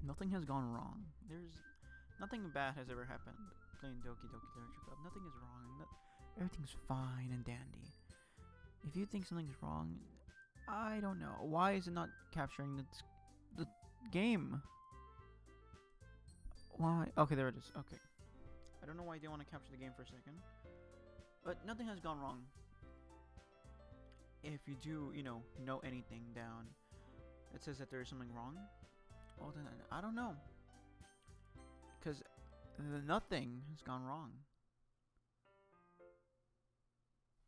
Nothing has gone wrong. There's nothing bad has ever happened playing Doki Doki Literature Club. Nothing is wrong. Everything's fine and dandy. If you think something's wrong, I don't know. Why is it not capturing the game? Why? Okay, there it is. Okay. I don't know why they want to capture the game for a second. But nothing has gone wrong. If you do, know anything down that says that there is something wrong, well then, I don't know. Because nothing has gone wrong.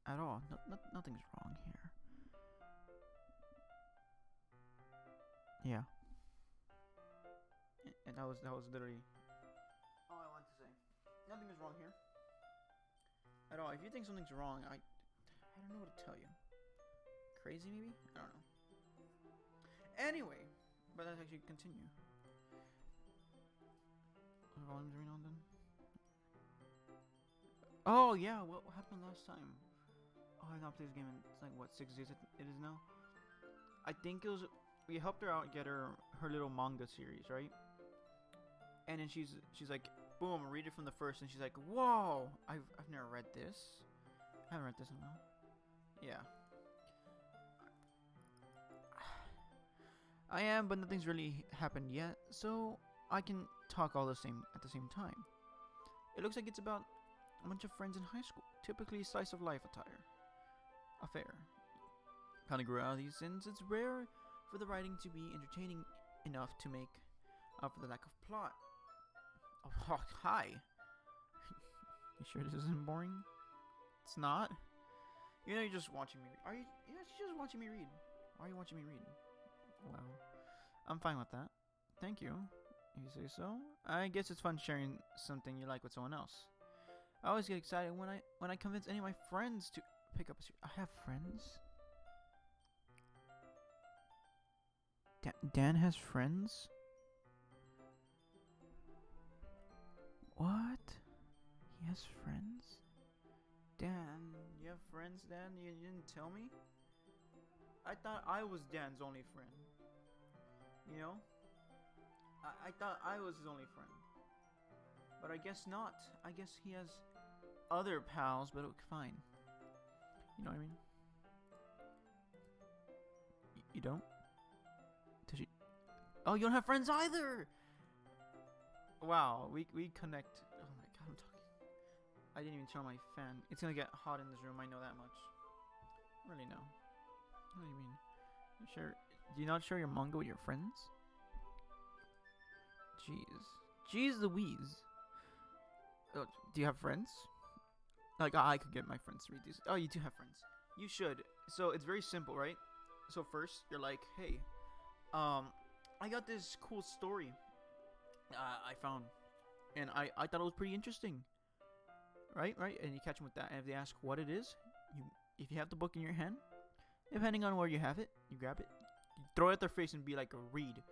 At all. Nothing's wrong here. Yeah. And that was literally all I wanted to say. Nothing is wrong here. At all. If you think something's wrong, I don't know what to tell you. Crazy maybe? I don't know. Anyway, but let's actually continue. What volume's right on then? Oh yeah, what happened last time? Oh, I not played this game in it's like 6 days it is now. I think it was we helped her out get her little manga series, right? And then she's like, boom, read it from the first, and she's like, whoa, I've never read this. I haven't read this in a while. Yeah. I am, but nothing's really happened yet, so I can talk all at the same time. It looks like it's about a bunch of friends in high school, typically slice of life affair. Kinda grew out of these, since it's rare for the writing to be entertaining enough to make up for the lack of plot. Oh, hi. You sure this isn't boring? It's not? You're just watching me read. Are you? Yeah, she's just watching me read. Why are you watching me read? Well, I'm fine with that. Thank you. If you say so. I guess it's fun sharing something you like with someone else. I always get excited when I convince any of my friends to pick up a series. I have friends? Dan has friends? What? He has friends? Dan, you have friends, Dan? You didn't tell me? I thought I was Dan's only friend. You know? I thought I was his only friend. But I guess not. I guess he has other pals, but okay, fine. You know what I mean? You don't? Does she? Oh, you don't have friends either! Wow, we connect. Oh my god, I'm talking. I didn't even turn on my fan. It's gonna get hot in this room, I know that much. I really know. What do you mean? You sure? Do you not share your manga with your friends? Jeez. Jeez Louise. Oh, do you have friends? Like, I could get my friends to read these. Oh, you do have friends. You should. So, it's very simple, right? So, first, you're like, hey, I got this cool story I found. And I thought it was pretty interesting. Right? And you catch them with that. And if they ask what it is, if you have the book in your hand, depending on where you have it, you grab it, you throw it at their face and be like, read.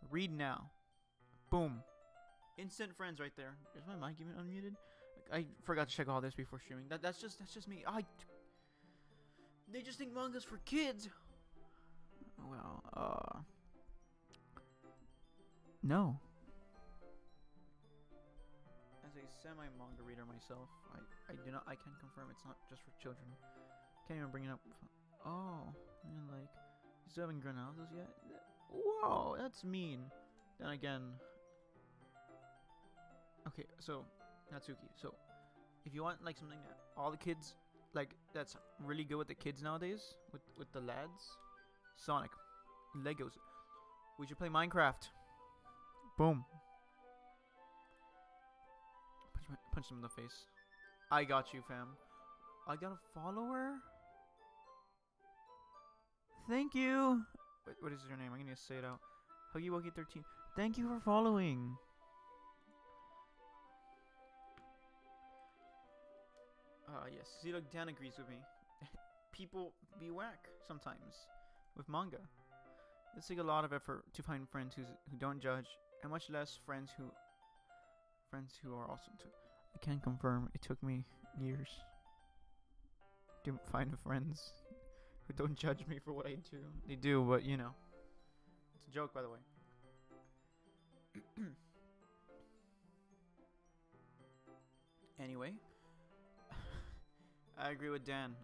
Read now. Boom. Instant friends right there. Is my mic even unmuted? I forgot to check all this before streaming. That's just me. They just think manga's for kids. Well, no. As a semi-manga reader myself, I can confirm it's not just for children. Can't even bring it up. Oh, and like, you still haven't grown out of those yet? Whoa, that's mean. Then again, okay, so Natsuki. So, if you want like something that all the kids like, that's really good with the kids nowadays, with the lads, Sonic, Legos. We should play Minecraft. Boom. Punch him in the face. I got you, fam. I got a follower? Thank you. What is your name? I'm gonna say it out. HuggyWuggy13. Thank you for following. Yes. See, look, Dan agrees with me. People be whack sometimes with manga. It takes a lot of effort to find friends who don't judge, and much less friends who are awesome too. I can confirm it took me years to find friends who don't judge me for what I do. They do, but you know. It's a joke, by the way. Anyway, I agree with Dan.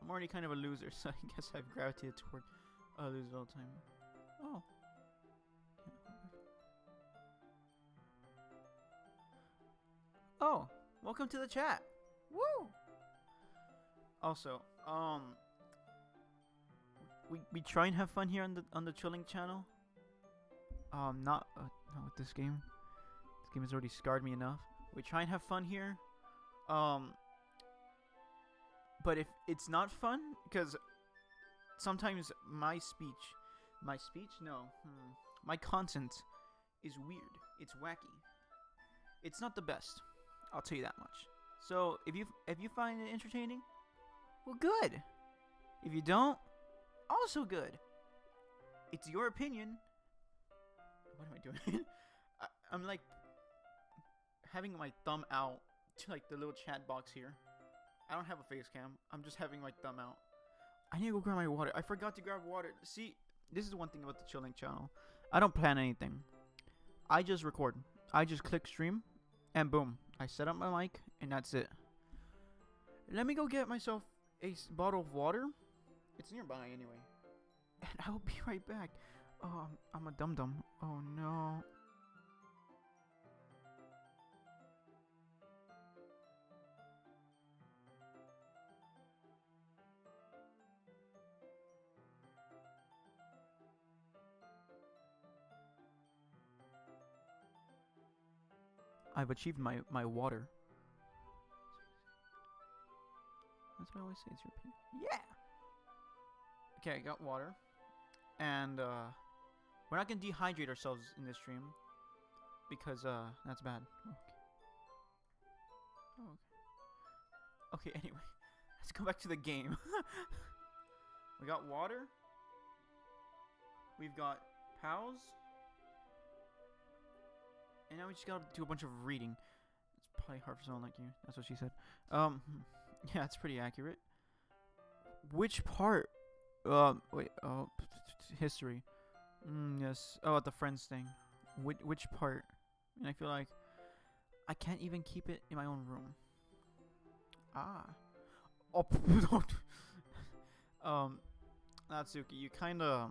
I'm already kind of a loser, so I guess I've gravitated toward losers all the time. Oh. Oh, welcome to the chat. Woo! Also, we try and have fun here on the chilling channel. Not with this game. This game has already scarred me enough. We try and have fun here. But if it's not fun, because sometimes my content is weird. It's wacky. It's not the best. I'll tell you that much. So if you find it entertaining, well, good. If you don't, also good. It's your opinion. What am I doing? I'm like having my thumb out to like the little chat box here. I don't have a face cam. I'm just having my thumb out. I need to go grab my water. I forgot to grab water. See, this is one thing about the chilling channel. I don't plan anything. I just record. I just click stream, and boom. I set up my mic, and that's it. Let me go get myself a bottle of water. It's nearby anyway. And I'll be right back. Oh, I'm a dum-dum. Oh, no. I've achieved my water. That's what I always say. It's your opinion. Yeah! Okay, I got water. And, we're not gonna dehydrate ourselves in this stream. Because, that's bad. Okay. Oh, okay. Okay, anyway. Let's go back to the game. We got water. We've got pals. And now we just gotta do a bunch of reading. It's probably hard for someone like you. That's what she said. Yeah, it's pretty accurate. Which part? Wait, history. Yes. Oh, at the friends thing. Which part? And I feel like I can't even keep it in my own room. Ah. Oh. Natsuki, you kinda...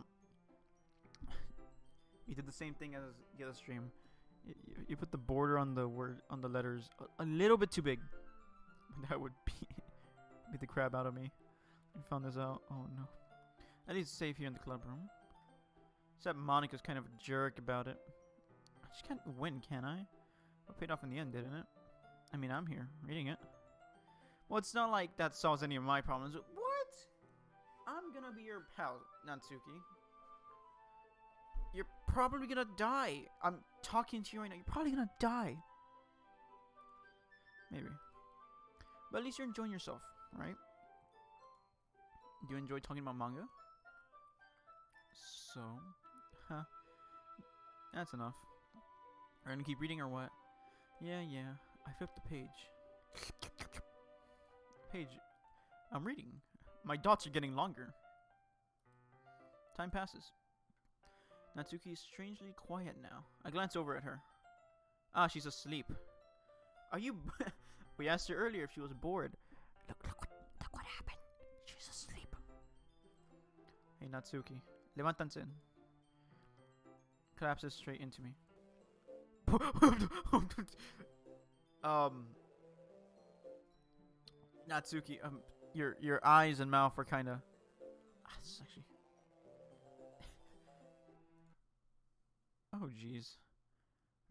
You did the same thing as the other stream. You put the border on the letters a little bit too big. That would beat the crap out of me. You found this out. Oh no. At least it's safe here in the club room. Except Monica's kind of a jerk about it. I just can't win, can I? It paid off in the end, didn't it? I mean, I'm here reading it. Well, it's not like that solves any of my problems. What? I'm gonna be your pal, Natsuki. You're probably gonna die. I'm talking to you right now. You're probably gonna die. Maybe. But at least you're enjoying yourself, right? Do you enjoy talking about manga? So, that's enough. Are you gonna keep reading or what? Yeah. I flipped the page. I'm reading. My dots are getting longer. Time passes. Natsuki is strangely quiet now. I glance over at her. Ah, she's asleep. Are you... We asked her earlier if she was bored. Look what happened. She's asleep. Hey, Natsuki. Levántanse. Collapses straight into me. Natsuki, your eyes and mouth are kind of... This is actually... Oh, jeez.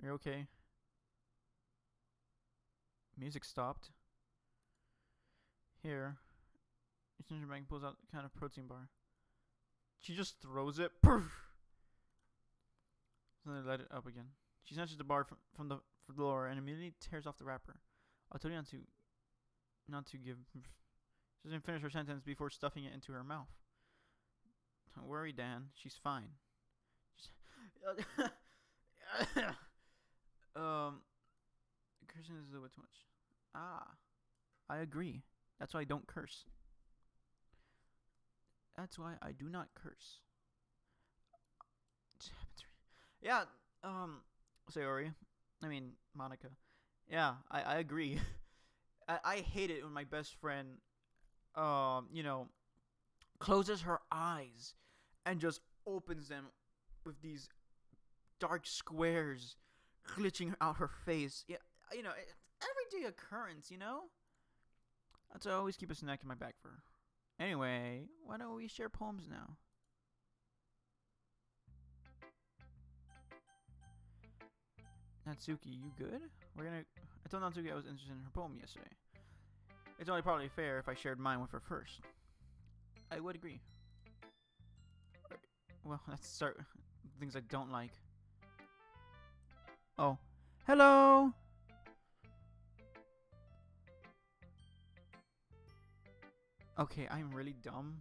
Are you okay? Music stopped. Here. Ginger Bank pulls out a kind of protein bar. She just throws it. Poof! Then they let it up again. She snatches the bar from the floor and immediately tears off the wrapper. I'll tell you not to give... She doesn't finish her sentence before stuffing it into her mouth. Don't worry, Dan. She's fine. Cursing is a little bit too much. Ah, I agree. That's why I don't curse. That's why I do not curse. Yeah, Sayori. I mean, Monica. Yeah, I agree. I hate it when my best friend, you know, closes her eyes and just opens them with these dark squares glitching out her face. Yeah, it's everyday occurrence, That's why I always keep a snack in my bag for her. Anyway, why don't we share poems now? Natsuki, you good? I told Natsuki I was interested in her poem yesterday. It's only probably fair if I shared mine with her first. I would agree. Well, let's start things I don't like. Oh. Hello! Okay, I'm really dumb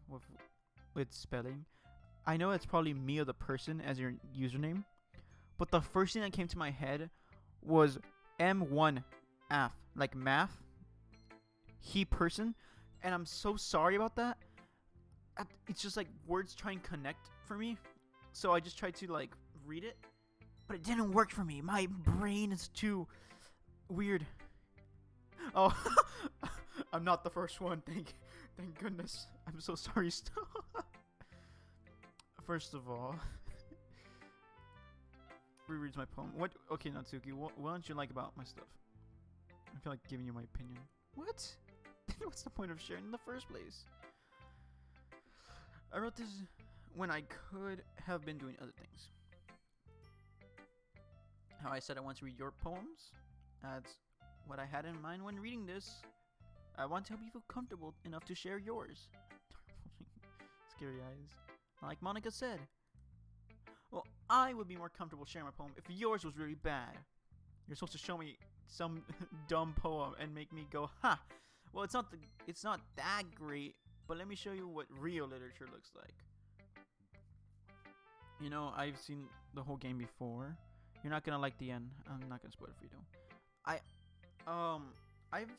with spelling. I know it's probably me or the person as your username, but the first thing that came to my head was M1F, like math, he person, and I'm so sorry about that. It's just like words try and connect for me, so I just tried to like read it, but it didn't work for me. My brain is too weird. Oh, I'm not the first one. Thank goodness. I'm so sorry. Still. First of all, rereads my poem. What? Okay, Natsuki. What don't you like about my stuff? I feel like giving you my opinion. What? What's the point of sharing in the first place? I wrote this when I could have been doing other things. How I said I want to read your poems. That's what I had in mind when reading this. I want to help you feel comfortable enough to share yours. Scary eyes. Like Monica said. Well, I would be more comfortable sharing my poem if yours was really bad. You're supposed to show me some dumb poem and make me go, ha! Well, it's not that great, but let me show you what real literature looks like. I've seen the whole game before. You're not gonna like the end. I'm not gonna spoil it for you though. I've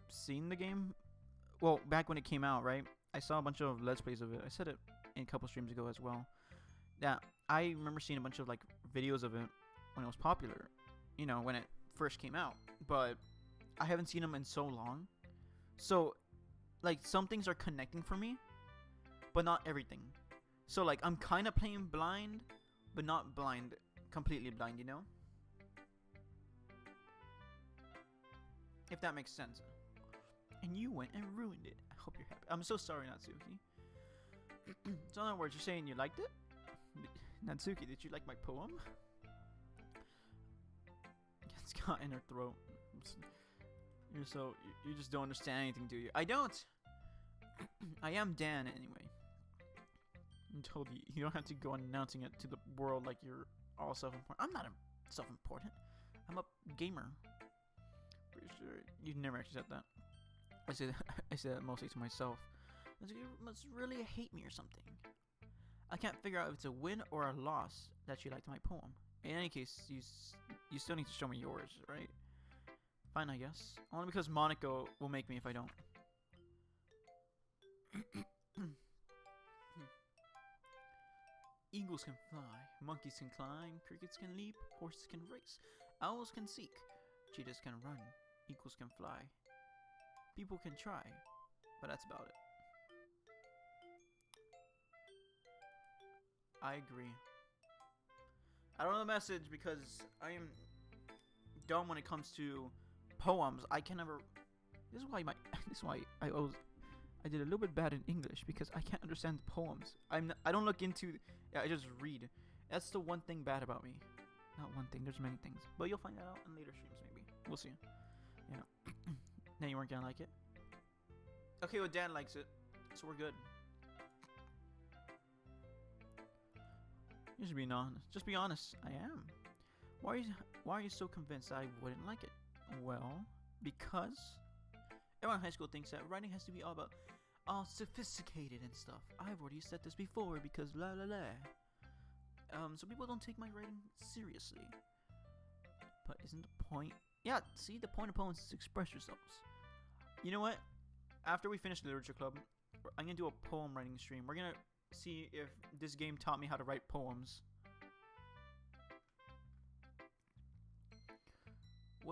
seen the game. Well, back when it came out, right? I saw a bunch of Let's Plays of it. I said it in a couple streams ago as well. Yeah, I remember seeing a bunch of like videos of it when it was popular. When it first came out. But I haven't seen them in so long. So, like, some things are connecting for me, but not everything. So, like, I'm kind of playing blind, but not blind, completely blind, If that makes sense. And you went and ruined it. I hope you're happy. I'm so sorry, Natsuki. So, in other words, you're saying you liked it? Natsuki, did you like my poem? It's got in her throat. You just don't understand anything, do you? I don't! I am Dan, anyway. I'm told you don't have to go announcing it to the world like you're all self-important. I'm not self-important. I'm a gamer. Pretty sure you never actually said that. I say that mostly to myself. You must really hate me or something. I can't figure out if it's a win or a loss that you liked my poem. In any case, you still need to show me yours, right? Fine, I guess. Only because Monica will make me if I don't. Eagles can fly, monkeys can climb, crickets can leap, horses can race, owls can seek, cheetahs can run, eagles can fly. People can try, but that's about it. I agree. I don't know the message because I am dumb when it comes to poems. I can never. This is why I did a little bit bad in English because I can't understand the poems. I don't look into. Yeah, I just read. That's the one thing bad about me. Not one thing. There's many things, but you'll find that out in later streams. Maybe we'll see. Yeah. Now you weren't gonna like it. Okay, well Dan likes it, so we're good. You should be honest. Just be honest. I am. Why are you so convinced I wouldn't like it? Well, because everyone in high school thinks that writing has to be all about all sophisticated and stuff. I've already said this before because la la la. So people don't take my writing seriously. But isn't the point? Yeah, see, the point of poems is to express yourselves. You know what? After we finish the literature club, I'm gonna do a poem writing stream. We're gonna see if this game taught me how to write poems.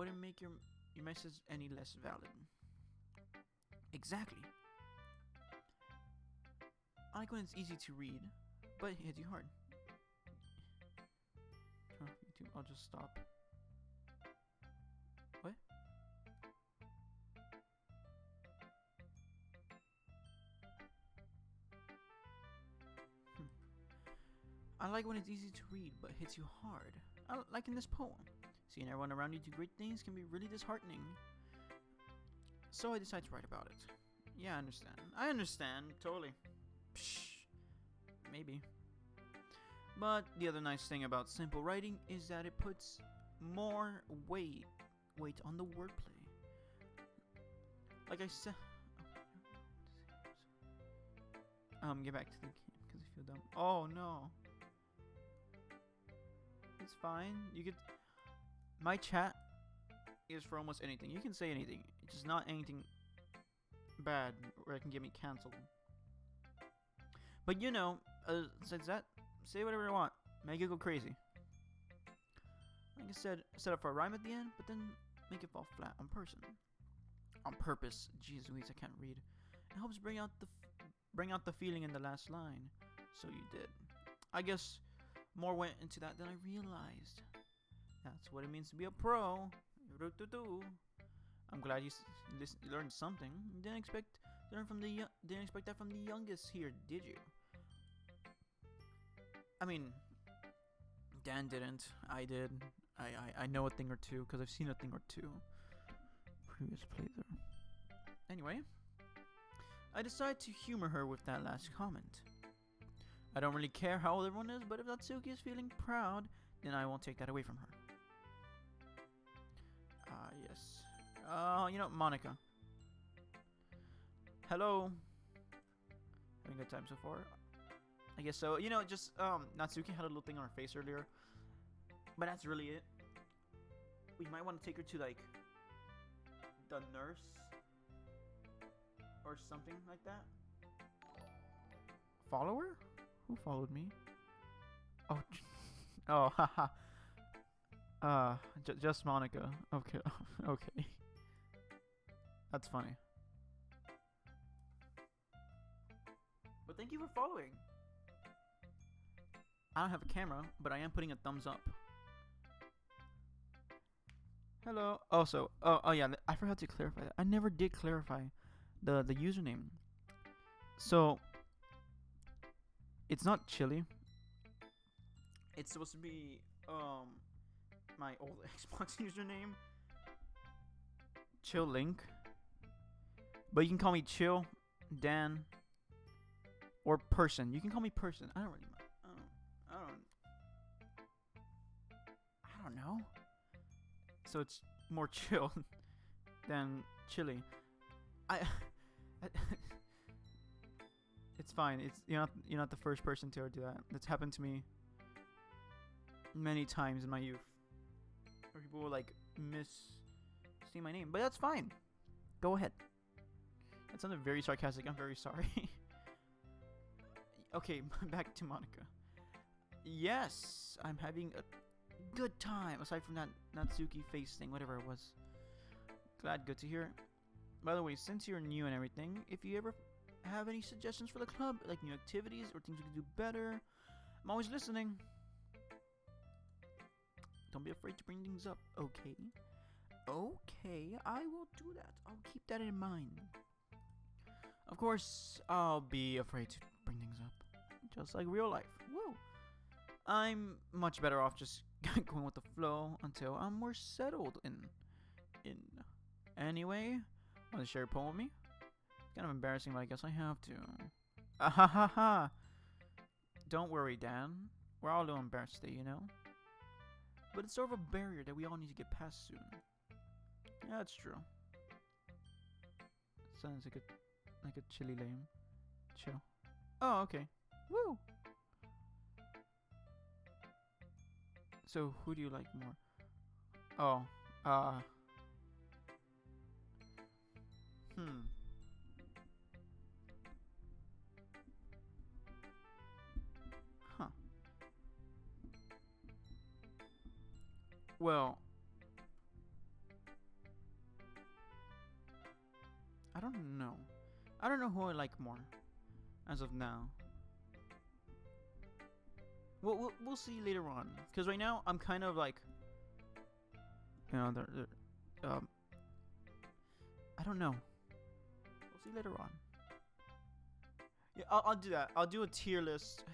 wouldn't make your message any less valid. Exactly. I like when it's easy to read, but it hits you hard. Oh, YouTube, I'll just stop. What? I like when it's easy to read, but hits you hard. Like in this poem. Seeing everyone around you do great things can be really disheartening. So I decided to write about it. Yeah, I understand, totally. Psh, maybe. But the other nice thing about simple writing is that it puts more weight on the wordplay. Like I said, get back to the game because I feel dumb. Oh no, it's fine. You could. My chat is for almost anything. You can say anything. It's just not anything bad where it can get me canceled. But you know, since that, say whatever you want. Make it go crazy. Like I said, set up for a rhyme at the end, but then make it fall flat on purpose. Jeez Louise, I can't read. It helps bring out the feeling in the last line. So you did. I guess more went into that than I realized. That's what it means to be a pro. I'm glad you learned something. Didn't expect that from the youngest here, did you? I mean, Dan didn't. I did. I know a thing or two because I've seen a thing or two. Previous playthrough. Anyway, I decided to humor her with that last comment. I don't really care how old everyone is, but if Natsuki is feeling proud, then I won't take that away from her. Yes. You know, Monica. Hello. Having a good time so far? I guess so. You know, just, Natsuki had a little thing on her face earlier. But that's really it. We might want to take her to, like, the nurse. Or something like that. Follower? Who followed me? Oh, oh, haha. Just Monica. Okay, okay. That's funny. But thank you for following. I don't have a camera, but I am putting a thumbs up. Hello. Also, oh yeah, I forgot to clarify that. I never did clarify the username. So it's not Chili. It's supposed to be my old Xbox username, Chill Link. But you can call me Chill, Dan, or Person. You can call me Person. I don't really mind. I don't know. So it's more chill than chilly. It's fine. It's you're not the first person to ever do that. That's happened to me many times in my youth, where people will like see my name, but that's fine. Go ahead. That sounded very sarcastic. I'm very sorry. Okay, back to Monica. Yes, I'm having a good time. Aside from that Natsuki face thing, whatever it was. Glad, good to hear. By the way, since you're new and everything, if you ever have any suggestions for the club, like new activities or things we can do better, I'm always listening. Don't be afraid to bring things up, okay? Okay, I will do that. I'll keep that in mind. Of course, I'll be afraid to bring things up. Just like real life. Woo! I'm much better off just going with the flow until I'm more settled in. Anyway, want to share a poem with me? It's kind of embarrassing, but I guess I have to. Ahahaha! Don't worry, Dan. We're all a little embarrassed today, you know? But it's sort of a barrier that we all need to get past soon. Yeah, that's true. Sounds like a chilly lame. Chill. Oh, okay. Woo! So, who do you like more? Oh, Huh. Well, I don't know. I don't know who I like more, as of now. We'll see later on. Because right now, I'm kind of like... You know, I don't know. We'll see later on. Yeah, I'll do that. I'll do a tier list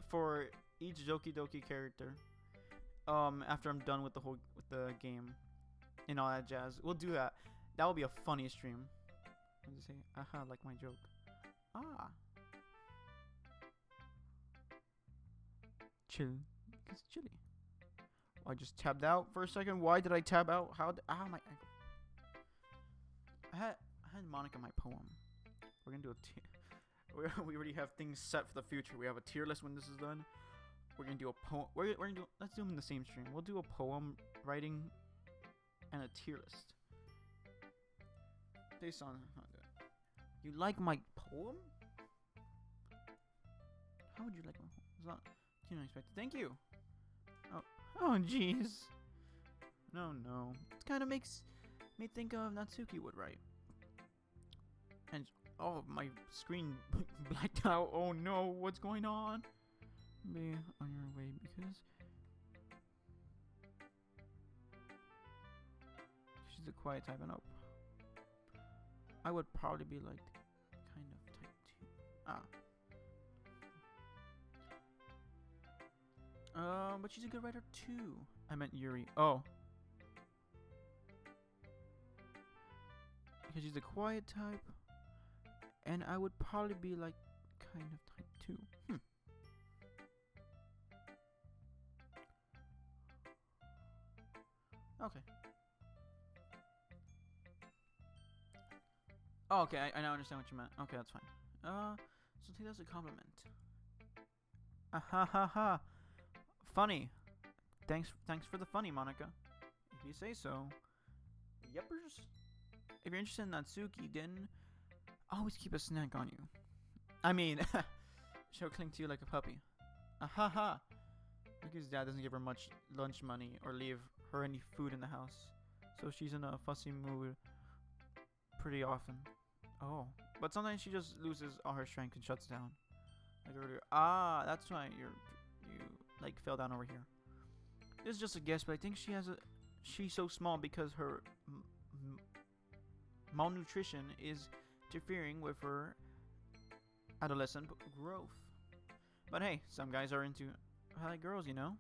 for each Doki Doki character. After I'm done with the game and all that jazz. We'll do that. That will be a funny stream. What did you say? Aha, like my joke. Ah. Chill. It's chilly. I just tabbed out for a second. Why did I tab out? My ankle. I had Monica my poem. We're gonna do a tier. We already have things set for the future. We have a tier list when this is done. We're gonna do a poem. We're gonna do. Let's do them in the same stream. We'll do a poem writing and a tier list. Based on you like my poem? How would you like my poem? It's not too unexpected. Thank you. Oh, jeez. No. It kind of makes me think of Natsuki would write. And oh, my screen blacked out. Oh no, what's going on? Be on your way because she's a quiet type, and I would probably be like kind of type 2. But she's a good writer too. I meant Yuri. Oh. Because she's a quiet type. And I would probably be like kind of type 2. Okay. Oh, okay, I now understand what you meant. Okay, that's fine. So take that as a compliment. Ha ha ha. Funny. Thanks for the funny, Monica. If you say so. Yepers. If you're interested in Natsuki, then always keep a snack on you. I mean, she'll cling to you like a puppy. Ha ha. Because dad doesn't give her much lunch money or leave her any food in the house, so she's in a fussy mood pretty often. Oh, but sometimes she just loses all her strength and shuts down. Like earlier. Ah, that's why you like fell down over here. This is just a guess, but I think she's so small because her malnutrition is interfering with her adolescent growth. But hey, some guys are into high girls, you know.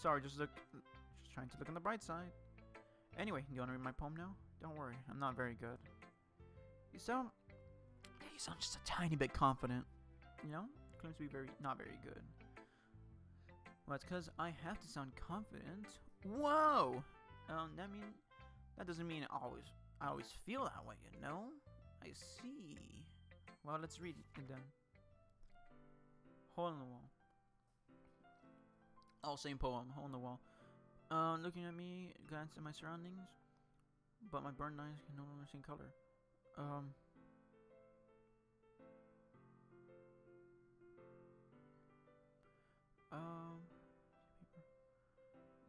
Sorry, just trying to look on the bright side. Anyway, do you want to read my poem now? Don't worry, I'm not very good. You sound just a tiny bit confident. You know, claims to be not very good. Well, it's because I have to sound confident. Whoa! That doesn't mean I always feel that way, you know. I see. Well, let's read it then. Hole in the wall. Oh, same poem. Hole in the wall. Looking at me, glance at my surroundings, but my burned eyes can no longer see color.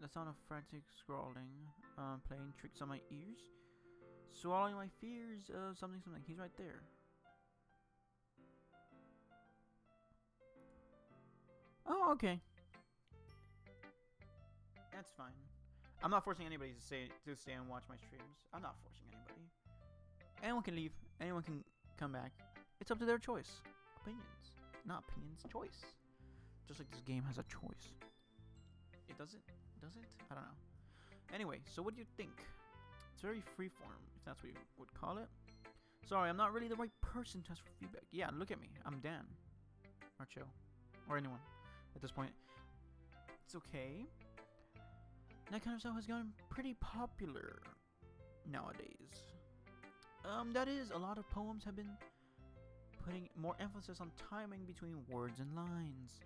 The sound of frantic scrawling, playing tricks on my ears, swallowing my fears. Something. He's right there. Oh, okay. That's fine. I'm not forcing anybody to stay and watch my streams. I'm not forcing anybody. Anyone can leave. Anyone can come back. It's up to their choice. Opinions. Not opinions. Choice. Just like this game has a choice. It does it? Does it? I don't know. Anyway, so what do you think? It's very freeform, if that's what you would call it. Sorry, I'm not really the right person to ask for feedback. Yeah, look at me. I'm Dan. Or Chill. Or anyone at this point. It's okay. That kind of stuff has gotten pretty popular nowadays. That is, a lot of poems have been putting more emphasis on timing between words and lines.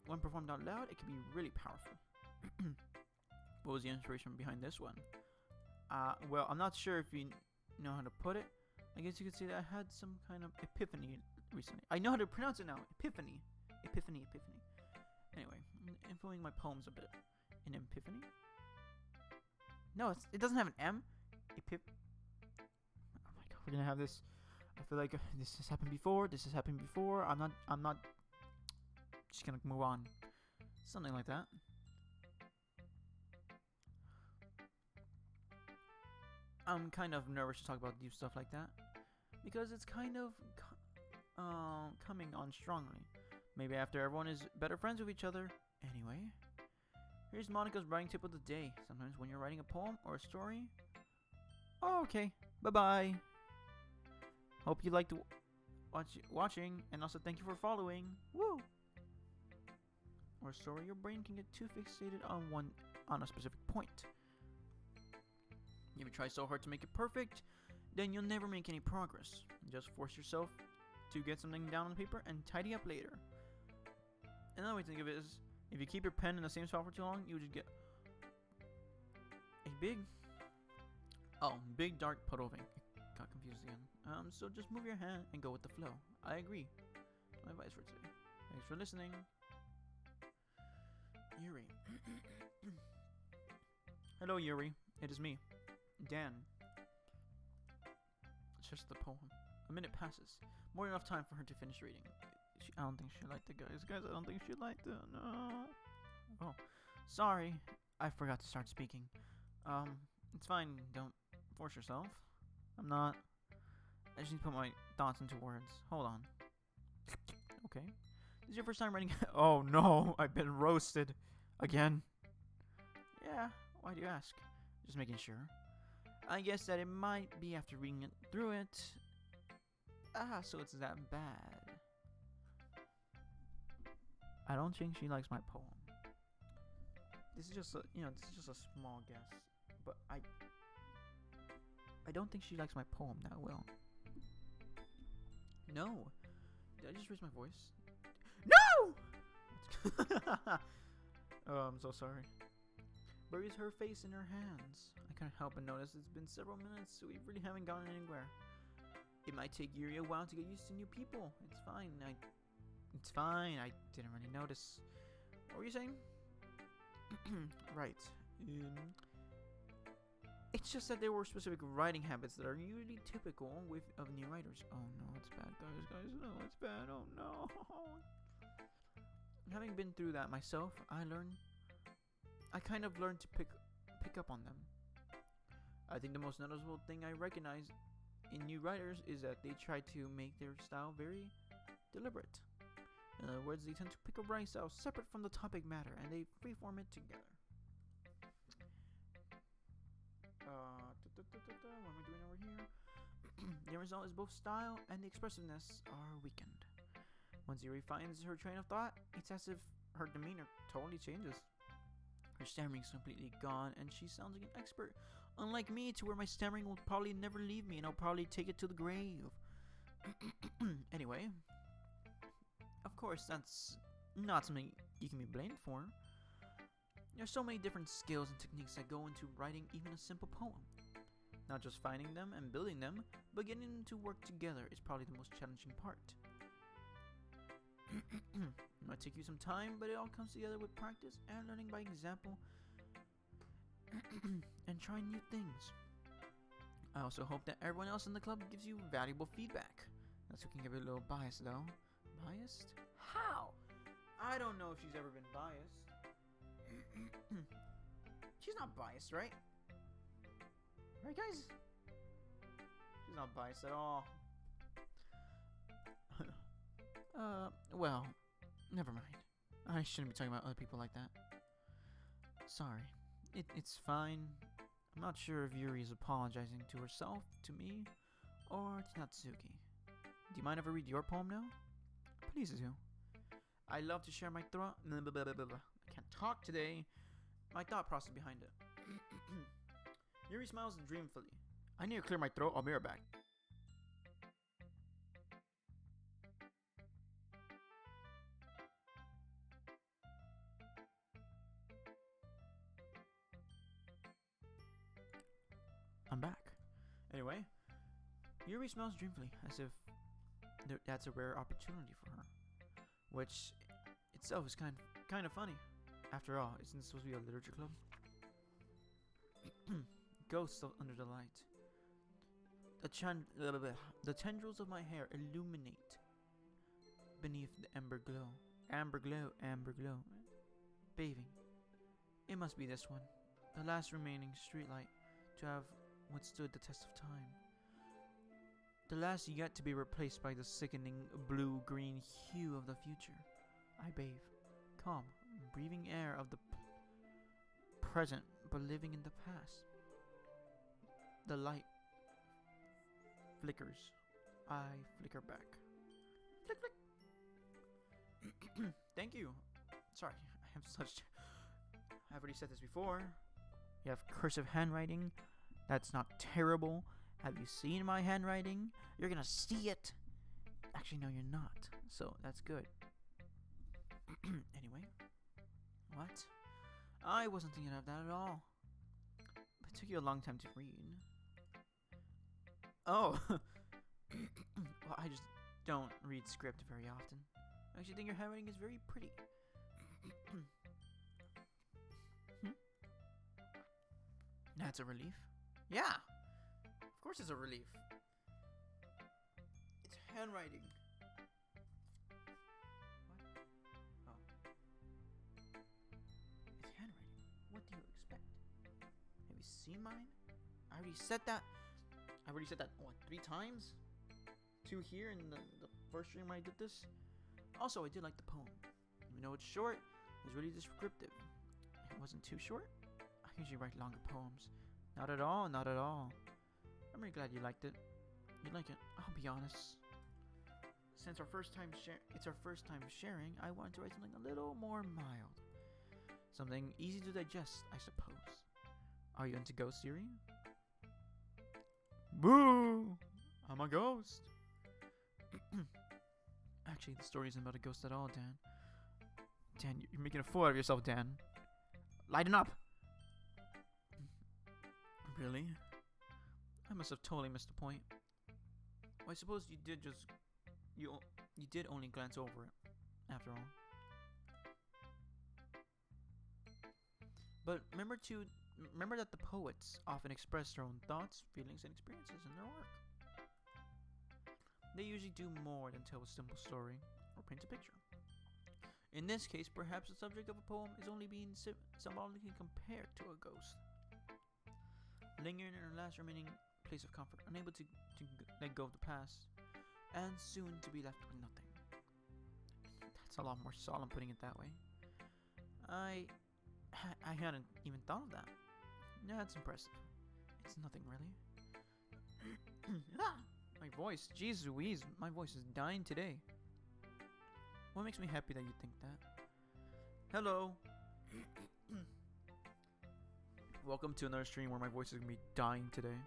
When performed out loud, it can be really powerful. What was the inspiration behind this one? Well, I'm not sure if you know how to put it. I guess you could say that I had some kind of epiphany recently. I know how to pronounce it now. Epiphany. Anyway, influencing my poems a bit. An epiphany? No, it doesn't have an M. Oh my we're gonna have this. I feel like this has happened before. This has happened before. I'm not just gonna move on. Something like that. I'm kind of nervous to talk about deep stuff like that because it's kind of coming on strongly. Maybe after everyone is better friends with each other. Anyway, here's Monica's writing tip of the day. Sometimes when you're writing a poem or a story. Oh, okay. Bye bye. Hope you liked watching, and also thank you for following. Woo! Or story, your brain can get too fixated on a specific point. If you try so hard to make it perfect, then you'll never make any progress. Just force yourself to get something down on paper and tidy up later. Another way to think of it is, if you keep your pen in the same spot for too long, you just get a big dark puddle of ink. Got confused again. So just move your hand and go with the flow. I agree. My advice for today. Thanks for listening. Yuri. Hello, Yuri. It is me, Dan. It's just the poem. A minute passes. More than enough time for her to finish reading. I don't think she liked it, guys. Guys, I don't think she liked it. No. Oh, sorry. I forgot to start speaking. It's fine. Don't force yourself. I'm not. I just need to put my thoughts into words. Hold on. Okay. This is your first time writing. Oh no, I've been roasted. Again? Yeah, why do you ask? Just making sure. I guess that it might be after reading it through it. So it's that bad. I don't think she likes my poem. This is just a, this is just a small guess. But I don't think she likes my poem that well. No. Did I just raise my voice? No! Oh, I'm so sorry. Buries her face in her hands. I can't help but notice it's been several minutes, so we really haven't gone anywhere. It might take Yuri a while to get used to new people. It's fine. It's fine. I didn't really notice. What were you saying? Right. It's just that there were specific writing habits that are usually typical of new writers. Oh no, it's bad, guys. No, it's bad. Oh no. Having been through that myself, I kind of learned to pick up on them. I think the most noticeable thing I recognize in new writers is that they try to make their style very deliberate. In other words, they tend to pick a writing style separate from the topic matter, and they freeform it together. What am I doing over here? The result is both style and the expressiveness are weakened. Once Yuri finds her train of thought, it's as if her demeanor totally changes. Her stammering is completely gone, and she sounds like an expert. Unlike me, to where my stammering will probably never leave me, and I'll probably take it to the grave. Anyway, of course, that's not something you can be blamed for. There's so many different skills and techniques that go into writing even a simple poem. Not just finding them and building them, but getting them to work together is probably the most challenging part. It might take you some time, but it all comes together with practice and learning by example and trying new things. I also hope that everyone else in the club gives you valuable feedback. That's who can give it a little bias, though. Biased? How? I don't know if she's ever been biased. She's not biased, right? Right, guys? She's not biased at all. Well, never mind. I shouldn't be talking about other people like that. Sorry. It's fine. I'm not sure if Yuri is apologizing to herself, to me, or to Natsuki. Do you mind if I read your poem now? Please do. I love to share my thought. I can't talk today. My thought process behind it. Yuri smiles dreamfully. I need to clear my throat. I'll be right back. I'm back. Anyway, Yuri smiles dreamfully, as if that's a rare opportunity for her, which itself is kind of funny. After all, isn't this supposed to be a literature club? Ghosts under the light. The tendrils of my hair illuminate beneath the amber glow. Amber glow, amber glow. Bathing. It must be this one. The last remaining streetlight to have withstood the test of time. The last yet to be replaced by the sickening blue-green hue of the future. I bathe. Calm, breathing air of the present, but living in the past. The light flickers. I flicker back. Flick, flick. Thank you. Sorry, I have such... I've already said this before. You have cursive handwriting. That's not terrible. Have you seen my handwriting? You're gonna see it. Actually, no, you're not. So, that's good. Anyway. What? I wasn't thinking of that at all. It took you a long time to read. Oh. Well, I just don't read script very often. I actually think your handwriting is very pretty. That's a relief. Yeah. Of course it's a relief. It's handwriting. What? Oh. It's handwriting. What do you expect? Have you seen mine? I already said that. I've already said that, what, 3 times? 2 here in the first stream when I did this. Also, I did like the poem. Even though it's short, it was really descriptive. It wasn't too short. I usually write longer poems. Not at all, not at all. I'm really glad you liked it. You like it, I'll be honest. Since it's our first time sharing, I wanted to write something a little more mild. Something easy to digest, I suppose. Are you into ghost theory? Boo! I'm a ghost. Actually, the story isn't about a ghost at all, Dan. Dan, you're making a fool out of yourself, Dan. Lighten up! Really? I must have totally missed the point. Well, I suppose you did just... You did only glance over it, after all. But remember that the poets often express their own thoughts, feelings, and experiences in their work. They usually do more than tell a simple story or paint a picture. In this case, perhaps the subject of a poem is only being symbolically compared to a ghost. Lingering in her last remaining place of comfort, unable to let go of the past, and soon to be left with nothing. That's a lot more solemn putting it that way. I hadn't even thought of that. Yeah, that's impressive. It's nothing really. My voice, jeez Louise, my voice is dying today. What makes me happy that you think that? Hello. Welcome to another stream where my voice is going to be dying today.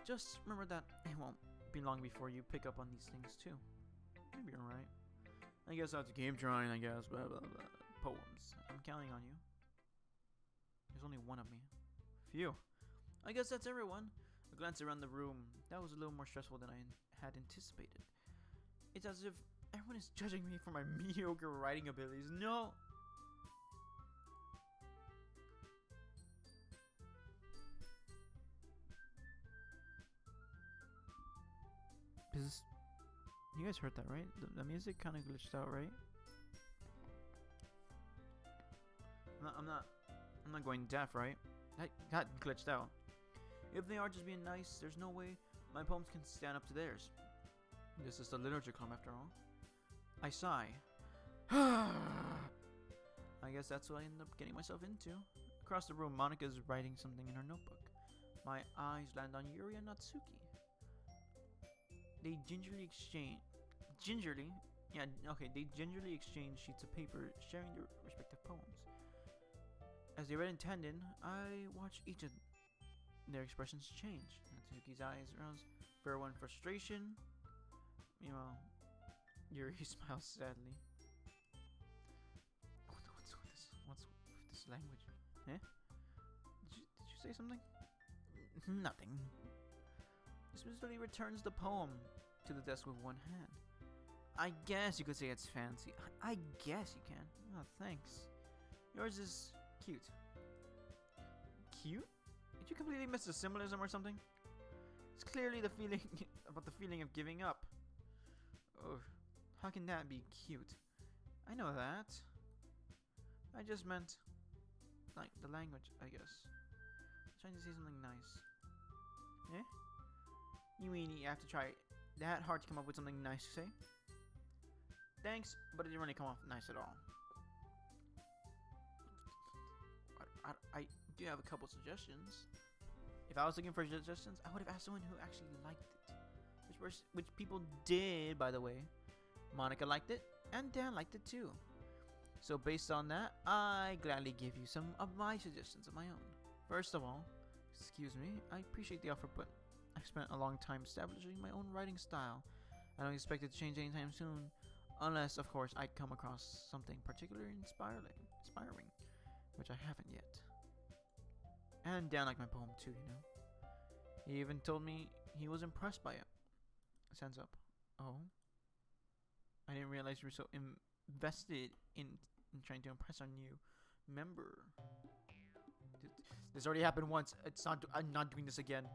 Just remember that it won't be long before you pick up on these things too. Maybe you're right. I guess I'll have to keep trying, I guess. Blah, blah, blah. Poems. I'm counting on you. There's only one of me. Phew. I guess that's everyone. A glance around the room. That was a little more stressful than I had anticipated. It's as if everyone is judging me for my mediocre writing abilities. No! You guys heard that, right? The music kind of glitched out, right? I'm not going deaf, right? That got glitched out. If they are just being nice, there's no way my poems can stand up to theirs. This is the literature club after all. I sigh. I guess that's what I ended up getting myself into. Across the room, Monica is writing something in her notebook. My eyes land on Yuri and Natsuki. They gingerly exchange sheets of paper, sharing their respective poems. As they read in tandem, I watch each of their expressions change. Natsuki's eyes arouse for one frustration. Meanwhile, Yuri smiles sadly. What's with this language? Eh? Did you say something? Nothing. Smoothly returns the poem to the desk with one hand. I guess you could say it's fancy. I guess you can. Oh, thanks. Yours is cute. Cute? Did you completely miss the symbolism or something? It's clearly the feeling about the feeling of giving up. Oh, how can that be cute? I know that. I just meant, like, the language, I guess. I'm trying to say something nice. Eh? You mean you have to try that hard to come up with something nice to say? Thanks, but it didn't really come off nice at all. I do have a couple suggestions. If I was looking for suggestions, I would have asked someone who actually liked it. Which people did, by the way. Monica liked it, and Dan liked it too. So based on that, I gladly give you some of my suggestions of my own. First of all, excuse me, I appreciate the offer, but I spent a long time establishing my own writing style. I don't expect it to change anytime soon, unless, of course, I come across something particularly inspiring, which I haven't yet. And Dan liked my poem too, you know. He even told me he was impressed by it. Stands up. Oh? I didn't realize you were so invested in trying to impress our new member. This already happened once. I'm not doing this again.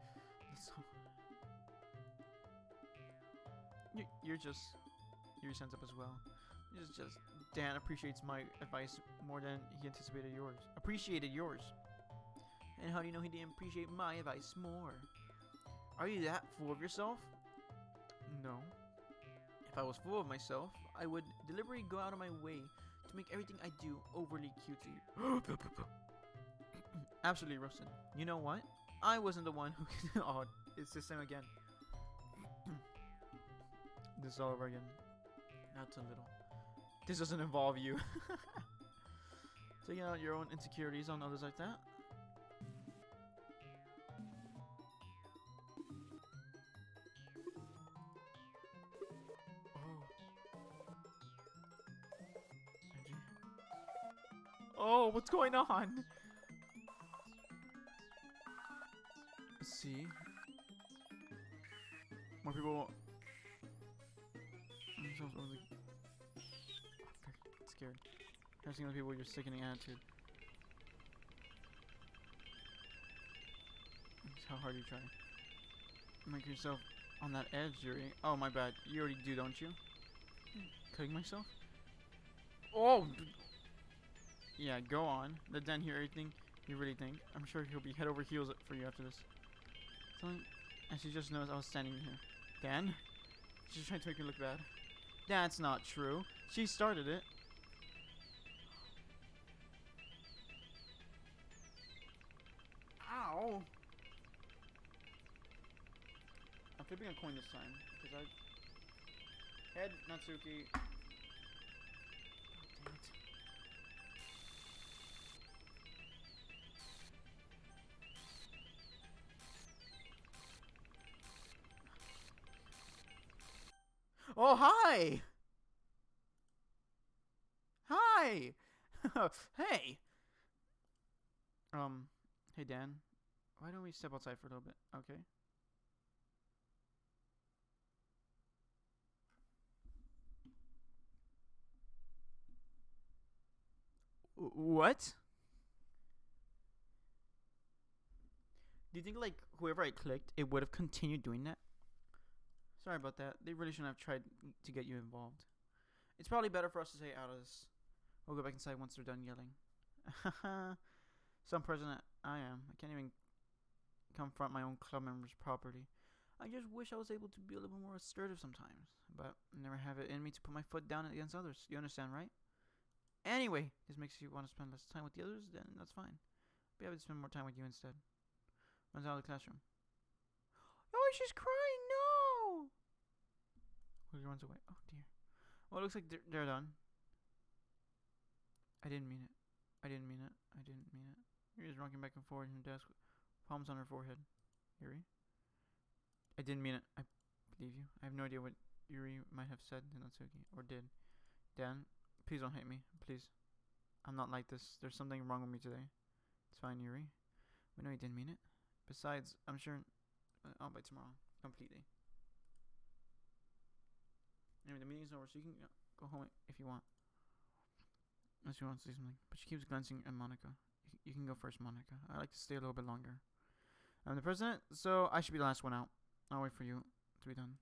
You're stands up as well. It's just Dan appreciates my advice more than he anticipated yours. Appreciated yours. And how do you know he didn't appreciate my advice more? Are you that full of yourself? No. If I was full of myself, I would deliberately go out of my way to make everything I do overly cute to you. Absolutely, Roasted. You know what? I wasn't the one who... oh, it's the same again. This is all over again. Not too little. This doesn't involve you. Taking out your own insecurities on others like that. Oh, what's going on? Let's see. More people. I'm scared. I've seen other people with your sickening attitude. That's how hard you try. Make yourself on that edge, Yuri. Oh, my bad. You already do, don't you? Cutting myself? Oh! Yeah, go on. Let Dan hear everything you really think. I'm sure he'll be head over heels for you after this. And she just knows I was standing here. Dan? She's trying to make me look bad. That's not true. She started it. Ow! I'm flipping a coin this time. Because Head, Natsuki. God damn it. Oh, hi! Hi! Hey! Hey Dan. Why don't we step outside for a little bit, okay? What? Do you think, like, whoever I clicked, it would have continued doing that? Sorry about that. They really shouldn't have tried to get you involved. It's probably better for us to stay out of this. We'll go back inside once they're done yelling. Some president I am. I can't even confront my own club members properly. I just wish I was able to be a little more assertive sometimes. But I never have it in me to put my foot down against others. You understand, right? Anyway, this makes you want to spend less time with the others, then that's fine. Be happy to spend more time with you instead. Runs out of the classroom. Oh, she's crying, no! Willie runs away. Oh, dear. Well, it looks like they're done. I didn't mean it. I didn't mean it. I didn't mean it. Yuri's rocking back and forth in her desk, palms on her forehead. Yuri? I didn't mean it. I believe you. I have no idea what Yuri might have said to Natsuki, or did. Dan, please don't hate me. Please. I'm not like this. There's something wrong with me today. It's fine, Yuri. We know you didn't mean it. Besides, I'm sure I'll by tomorrow. Completely. Anyway, the meeting's over, so you can go home if you want. Unless you want to say something. But she keeps glancing at Monica. You can go first, Monica. I'd like to stay a little bit longer. I'm the president, so I should be the last one out. I'll wait for you to be done.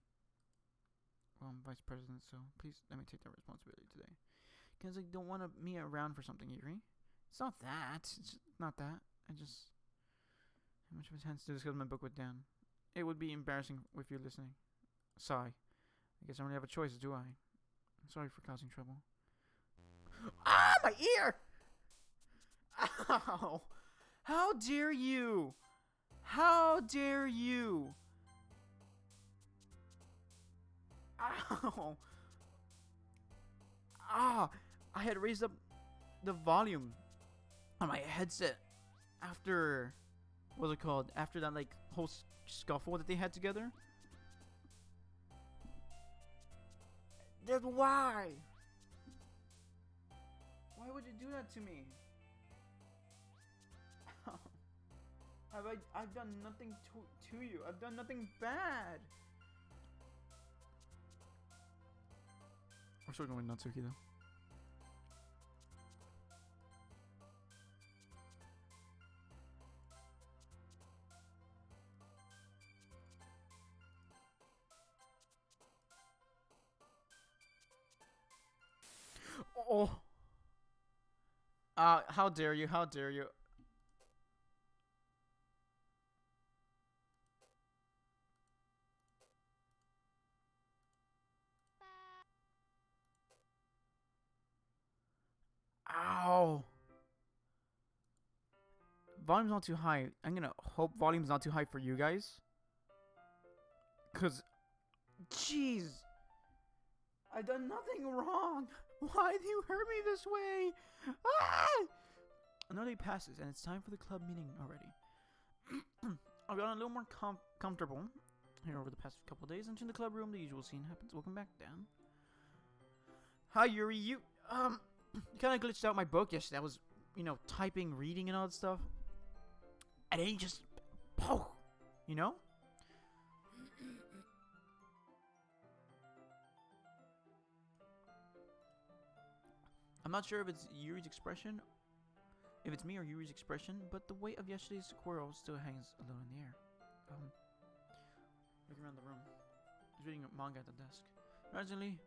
Well, I'm vice president, so please let me take that responsibility today. Because I don't want me around for something, Yuri. It's not that. It's not that. I just have much of a chance to discuss my book with Dan. It would be embarrassing if you're listening. Sigh. I guess I don't have a choice, do I? I'm sorry for causing trouble. Ah, my ear! Ow! How dare you! How dare you! Ow! Ah! I had raised up the volume on my headset after, what's it called? After that like whole scuffle that they had together. Then why? Why would you do that to me? I've done nothing to you. I've done nothing bad. We're still going with Natsuki though. Oh. How dare you? How dare you? Ow. Volume's not too high. I'm gonna hope volume's not too high for you guys. Cause, jeez. I've done nothing wrong. Why do you hurt me this way? Ah! Another day passes, and it's time for the club meeting already. I've gotten a little more comfortable here over the past couple of days. Entering the club room, the usual scene happens. Welcome back, Dan. Hi, Yuri. You kind of glitched out my book yesterday. I was, typing, reading, and all that stuff. And then you just, poke, you know? I'm not sure if it's Yuri's expression, if it's me or Yuri's expression, but the weight of yesterday's quarrel still hangs a little in the air. Looking around the room. He's reading a manga at the desk. Gradually,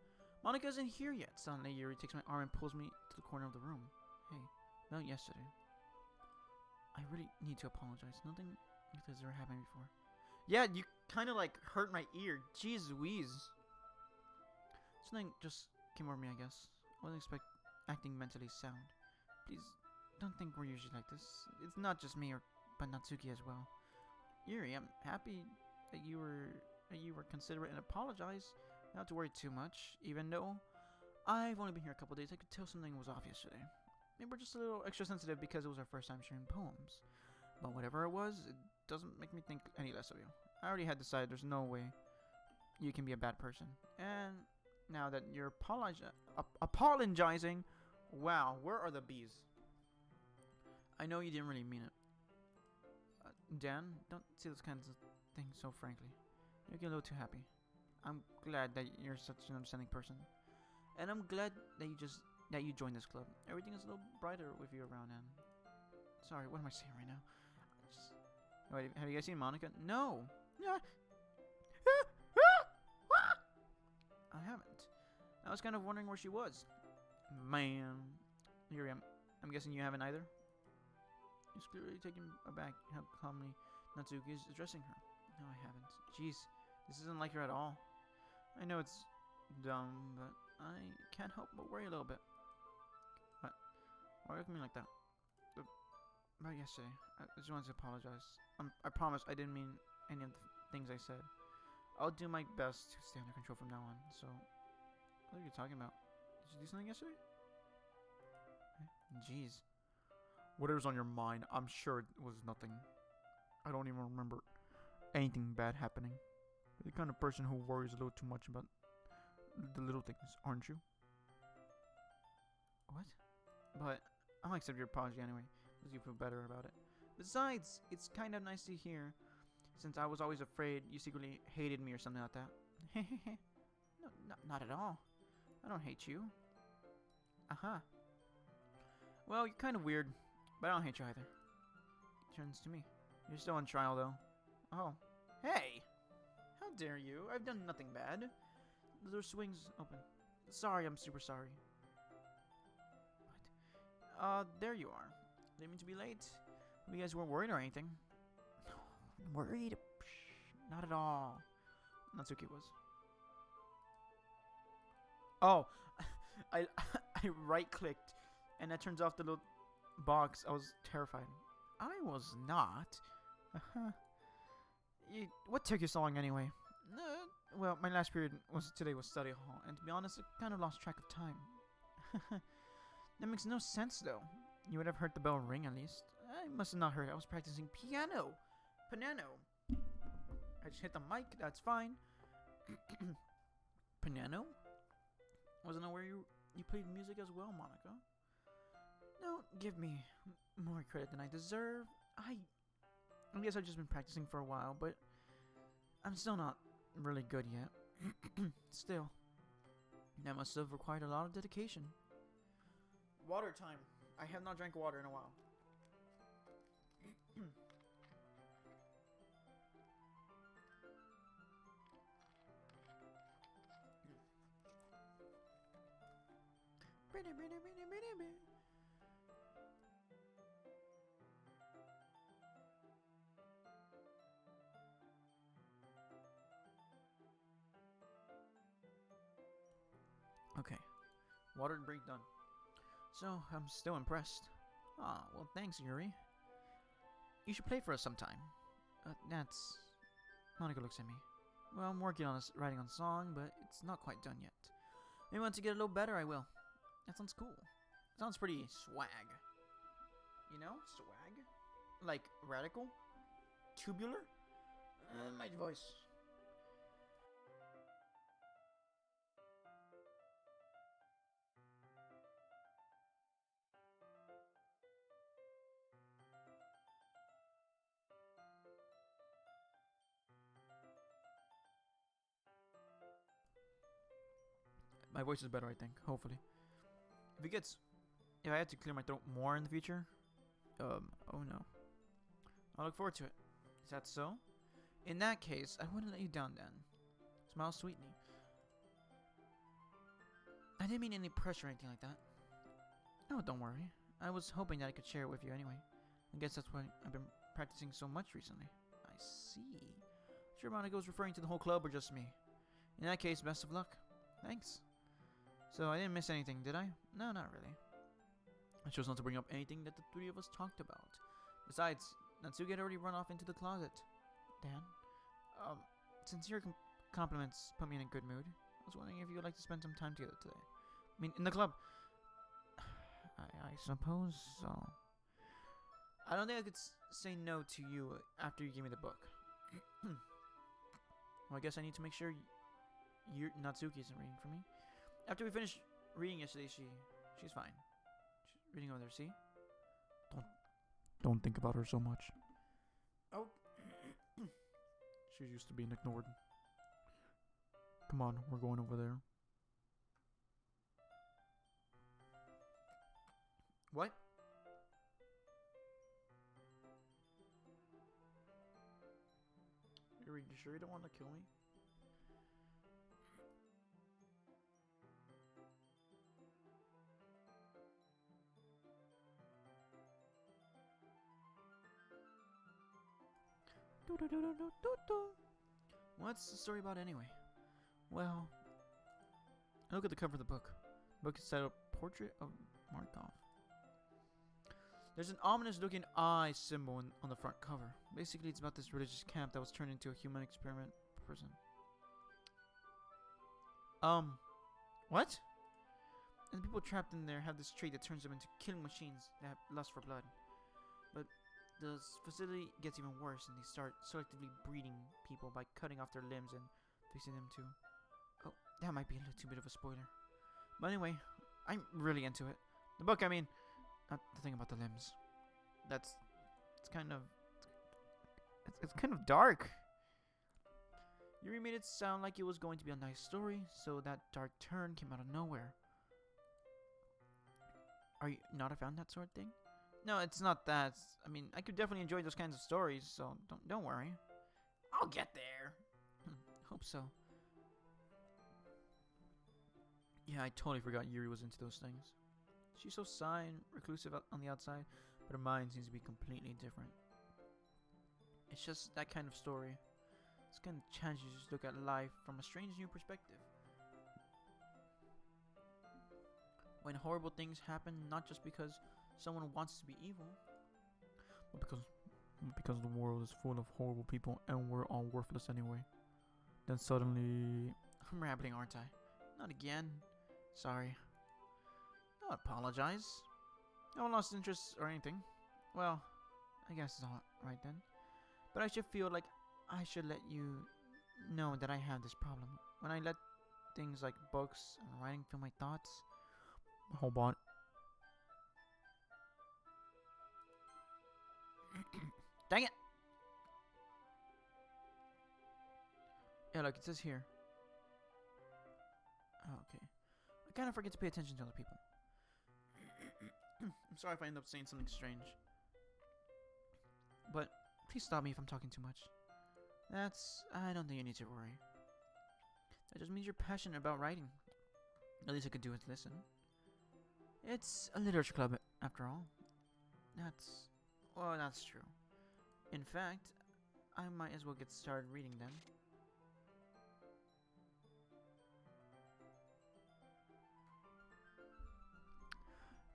Monica isn't here yet. Suddenly, Yuri takes my arm and pulls me to the corner of the room. Hey, about yesterday. I really need to apologize. Nothing like this has ever happened before. Yeah, you kind of like hurt my ear. Jeez Louise. Something just came over me, I guess. I wasn't acting mentally sound. Please, don't think we're usually like this. It's not just me, but Natsuki as well. Yuri, I'm happy that you were considerate and apologized. Not to worry too much, even though I've only been here a couple days. I could tell something was off yesterday. Maybe we're just a little extra sensitive because it was our first time sharing poems. But whatever it was, it doesn't make me think any less of you. I already had decided there's no way you can be a bad person. And now that you're apologizing, wow, where are the bees? I know you didn't really mean it. Dan, don't say those kinds of things so frankly. You get a little too happy. I'm glad that you're such an understanding person. And I'm glad that you joined this club. Everything is a little brighter with you around, and sorry, what am I saying right now? Wait, have you guys seen Monica? No. I haven't. I was kind of wondering where she was. Man. Here I am. I'm guessing you haven't either? He's clearly taken aback how calmly Natsuki is addressing her. No, I haven't. Jeez, this isn't like her at all. I know it's dumb, but I can't help but worry a little bit. What? Why are you looking at me like that? About yesterday, I just wanted to apologize. I promise I didn't mean any of the things I said. I'll do my best to stay under control from now on. So, what are you talking about? Did you do something yesterday? Jeez. Whatever's on your mind, I'm sure it was nothing. I don't even remember anything bad happening. You're the kind of person who worries a little too much about the little things, aren't you? What? But I'll accept your apology anyway, because you feel better about it. Besides, it's kind of nice to hear, since I was always afraid you secretly hated me or something like that. No, not at all. I don't hate you. Well, you're kind of weird, but I don't hate you either. Turns to me. You're still on trial, though. Oh. Hey! How dare you? I've done nothing bad. The door swings open. Sorry, I'm super sorry. What? There you are. Didn't mean to be late. Hope you guys weren't worried or anything. Worried? Psh, not at all. Natsuki was. Oh, I I right-clicked, and that turns off the little box. I was terrified. I was not. What took you so long anyway? Well, my last period today was study hall, and to be honest, I kind of lost track of time. That makes no sense, though. You would have heard the bell ring, at least. I must have not heard it. I was practicing piano. I just hit the mic. That's fine. Piano? Wasn't aware you played music as well, Monica. No, give me more credit than I deserve. I guess I've just been practicing for a while, but I'm still not really good yet. Still, that must have required a lot of dedication. Water time. I have not drank water in a while. Okay, water break done. So, I'm still impressed. Ah, well thanks, Yuri. You should play for us sometime. That's... Monica looks at me. Well, I'm working on writing on a song, but it's not quite done yet. Maybe once I get a little better, I will. That sounds cool. Sounds pretty swag. You know? Swag? Like, radical? Tubular? My voice. My voice is better, I think. Hopefully. If I had to clear my throat more in the future, oh no. I'll look forward to it. Is that so? In that case, I wouldn't let you down then. Smile sweetly. I didn't mean any pressure or anything like that. No, don't worry. I was hoping that I could share it with you anyway. I guess that's why I've been practicing so much recently. I see. Sure, Monica was referring to the whole club or just me? In that case, best of luck. Thanks. So I didn't miss anything, did I? No, not really. I chose not to bring up anything that the three of us talked about. Besides, Natsuki had already run off into the closet. Dan? Sincere compliments put me in a good mood. I was wondering if you would like to spend some time together today. I mean, in the club. I suppose so. I don't think I could say no to you after you gave me the book. Well, I guess I need to make sure Natsuki isn't reading for me. After we finished reading yesterday, she's fine. She's reading over there, see? Don't think about her so much. Oh. She's used to being ignored. Come on, we're going over there. What? You sure you don't want to kill me? What's the story about anyway? Well, look at the cover of the book. The book is titled Portrait of Markov. There's an ominous looking eye symbol on the front cover. Basically, it's about this religious camp that was turned into a human experiment prison. What? And the people trapped in there have this trait that turns them into killing machines that have lust for blood. But the facility gets even worse, and they start selectively breeding people by cutting off their limbs and fixing them to... Oh, that might be a little bit of a spoiler. But anyway, I'm really into it. The book, I mean, not the thing about the limbs. It's kind of dark. Yuri made it sound like it was going to be a nice story, so that dark turn came out of nowhere. Are you not a fan of that sort of thing? No, it's not that. I mean, I could definitely enjoy those kinds of stories, so don't worry. I'll get there. hope so. Yeah, I totally forgot Yuri was into those things. She's so shy and reclusive on the outside, but her mind seems to be completely different. It's just that kind of story. It's kind of chance you just look at life from a strange new perspective. When horrible things happen, not just because someone wants to be evil, but because the world is full of horrible people and we're all worthless anyway. Then suddenly, I'm rambling, aren't I? Not again. Sorry. Don't apologize. No one lost interest or anything. Well, I guess it's all right then. But I should feel like I should let you know that I have this problem. When I let things like books and writing fill my thoughts, my whole body. Dang it! Yeah, look, it says here. Oh, okay. I kind of forget to pay attention to other people. I'm sorry if I end up saying something strange. But please stop me if I'm talking too much. I don't think you need to worry. That just means you're passionate about writing. At least I could do is listen. It's a literature club, after all. That's true. In fact, I might as well get started reading then.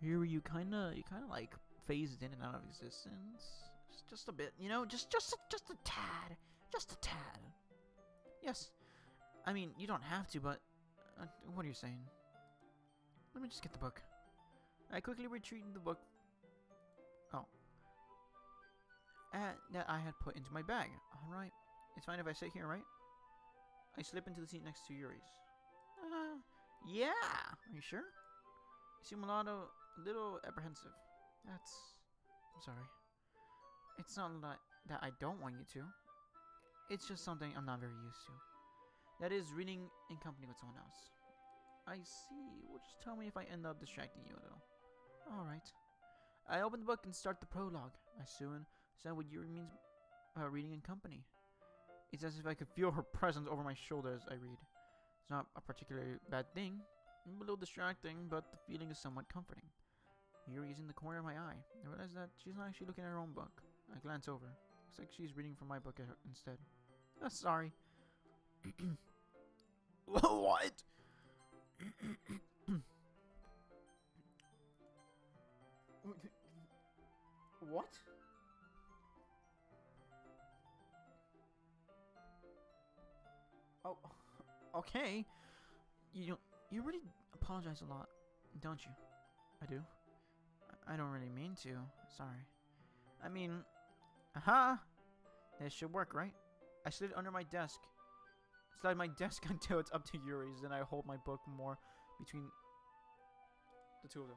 Here you kinda like phased in and out of existence. Just a bit, you know, just a tad. Just a tad. Yes. I mean, you don't have to, but what are you saying? Let me just get the book. I quickly retrieved the book. Oh. That I had put into my bag. Alright. It's fine if I sit here, right? I slip into the seat next to Yuri's. Yeah. Are you sure? You seem a little apprehensive. I'm sorry. It's not that I don't want you to. It's just something I'm not very used to. That is, reading in company with someone else. I see. Well, just tell me if I end up distracting you a little. Alright. I open the book and start the prologue. I soon understand what Yuri means by reading in company. It's as if I could feel her presence over my shoulder as I read. It's not a particularly bad thing. A little distracting, but the feeling is somewhat comforting. Yuri is in the corner of my eye. I realize that she's not actually looking at her own book. I glance over. Looks like she's reading from my book instead. Sorry. What? What? Oh, okay. You really apologize a lot, don't you? I do. I don't really mean to. Sorry. I mean, aha! This should work, right? I slid under my desk. Slide my desk until it's up to Yuri's, then I hold my book more between the two of them.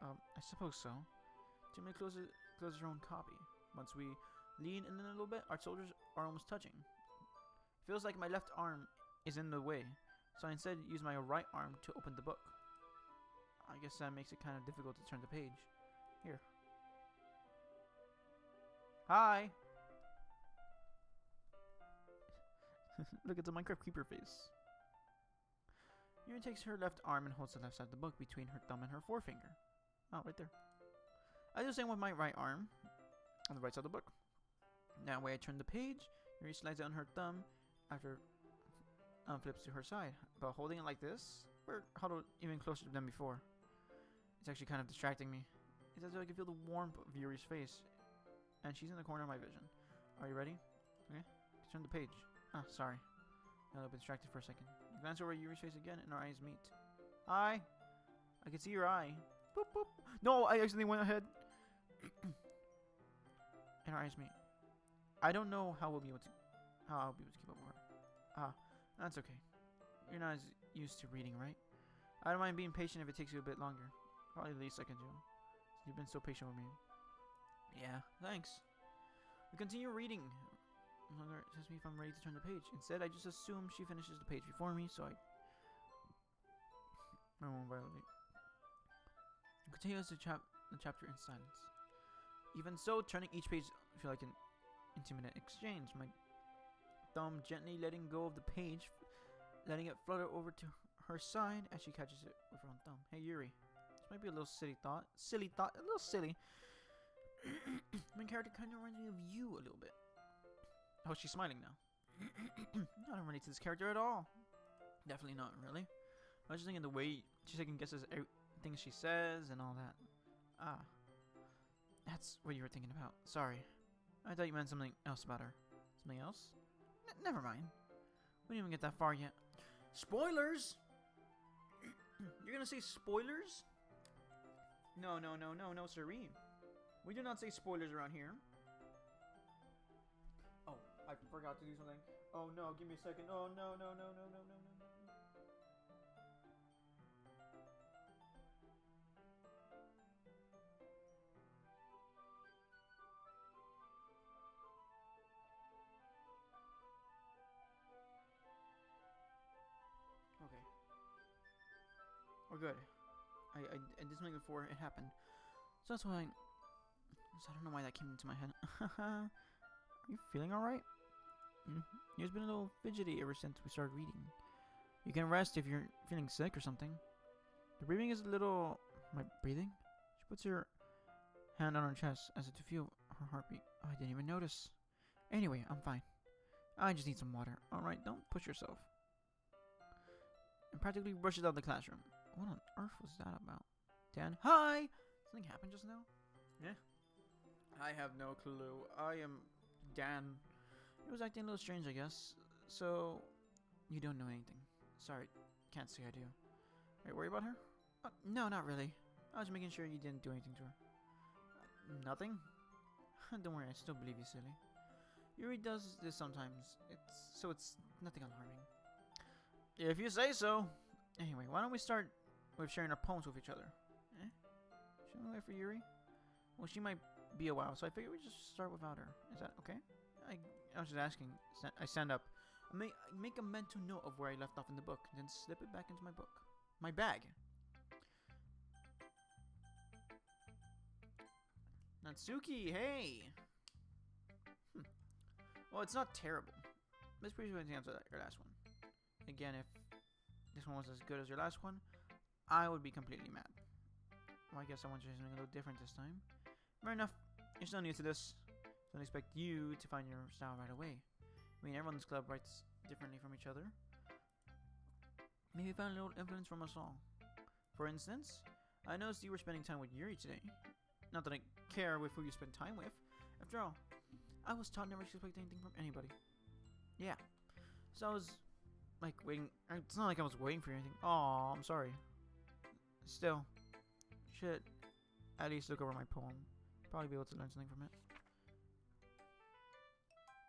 I suppose so. Jimmy closes her own copy. Once we lean in a little bit, our shoulders are almost touching. Feels like my left arm is in the way, so I instead use my right arm to open the book. I guess that makes it kind of difficult to turn the page. Here. Hi! Look at the Minecraft creeper face. Yuri takes her left arm and holds the left side of the book between her thumb and her forefinger. Oh, right there. I do the same with my right arm on the right side of the book. That way I turn the page. Yuri slides down her thumb after flips to her side. But holding it like this, we're huddled even closer than before. It's actually kind of distracting me. It's as though I can feel the warmth of Yuri's face. And she's in the corner of my vision. Are you ready? Okay. Turn the page. Ah, sorry. Got a little bit distracted for a second. I glance over at Yuri's face again and our eyes meet. Hi! I can see your eye. Boop boop. No, I accidentally went ahead. And our eyes meet. I don't know how I'll be able to keep up with her. Ah, that's okay. You're not as used to reading, right? I don't mind being patient if it takes you a bit longer. Probably the least I can do. You've been so patient with me. Yeah, thanks. We continue reading. No longer asks me if I'm ready to turn the page. Instead, I just assume she finishes the page before me, so I won't violate. It continues the chapter in silence. Even so, turning each page, I feel like an intimate exchange. My thumb gently letting go of the page, letting it flutter over to her side as she catches it with her own thumb. Hey Yuri, this might be a little silly thought. A little silly. My character kind of reminds me of you a little bit. Oh, she's smiling now. I don't relate to this character at all. Definitely not, really. I was just thinking the way she second guesses everything she says and all that. Ah. That's what you were thinking about. Sorry. I thought you meant something else about her. Something else? Never mind. We didn't even get that far yet. Spoilers! You're gonna say spoilers? No, siree. We do not say spoilers around here. Oh, I forgot to do something. Oh no, give me a second. Oh no. Okay. We're good. I did something before it happened. So that's why I don't know why that came into my head. Are you feeling alright? You've been a little fidgety ever since we started reading. You can rest if you're feeling sick or something. The breathing is a little... My breathing? She puts her hand on her chest as if to feel her heartbeat. Oh, I didn't even notice. Anyway, I'm fine. I just need some water. Alright, don't push yourself. And practically rushes out of the classroom. What on earth was that about? Dan? Hi! Something happened just now? Yeah. I have no clue. I am Dan. It was acting a little strange, I guess. So, you don't know anything. Sorry, can't say I do. Are you worried about her? No, not really. I was making sure you didn't do anything to her. Nothing? Don't worry, I still believe you, silly. Yuri does this sometimes. It's nothing alarming. If you say so. Anyway, why don't we start with sharing our poems with each other? Should we wait for Yuri? Well, she might be a while, so I figured we'd just start without her. Is that okay? I was just asking. I stand up. I make a mental note of where I left off in the book, then slip it back into my book. My bag. Natsuki, hey! Well, it's not terrible. Let's pretty much answer your last one. Again, if this one was as good as your last one, I would be completely mad. Well, I guess I want to do something a little different this time. Fair enough. You're still new to this. Don't expect you to find your style right away. I mean, everyone in this club writes differently from each other. Maybe find a little influence from us all. For instance, I noticed you were spending time with Yuri today. Not that I care with who you spend time with. After all, I was taught never to expect anything from anybody. Yeah. So I was, like, waiting. It's not like I was waiting for anything. Aw, I'm sorry. Still, should at least look over my poem. Probably be able to learn something from it.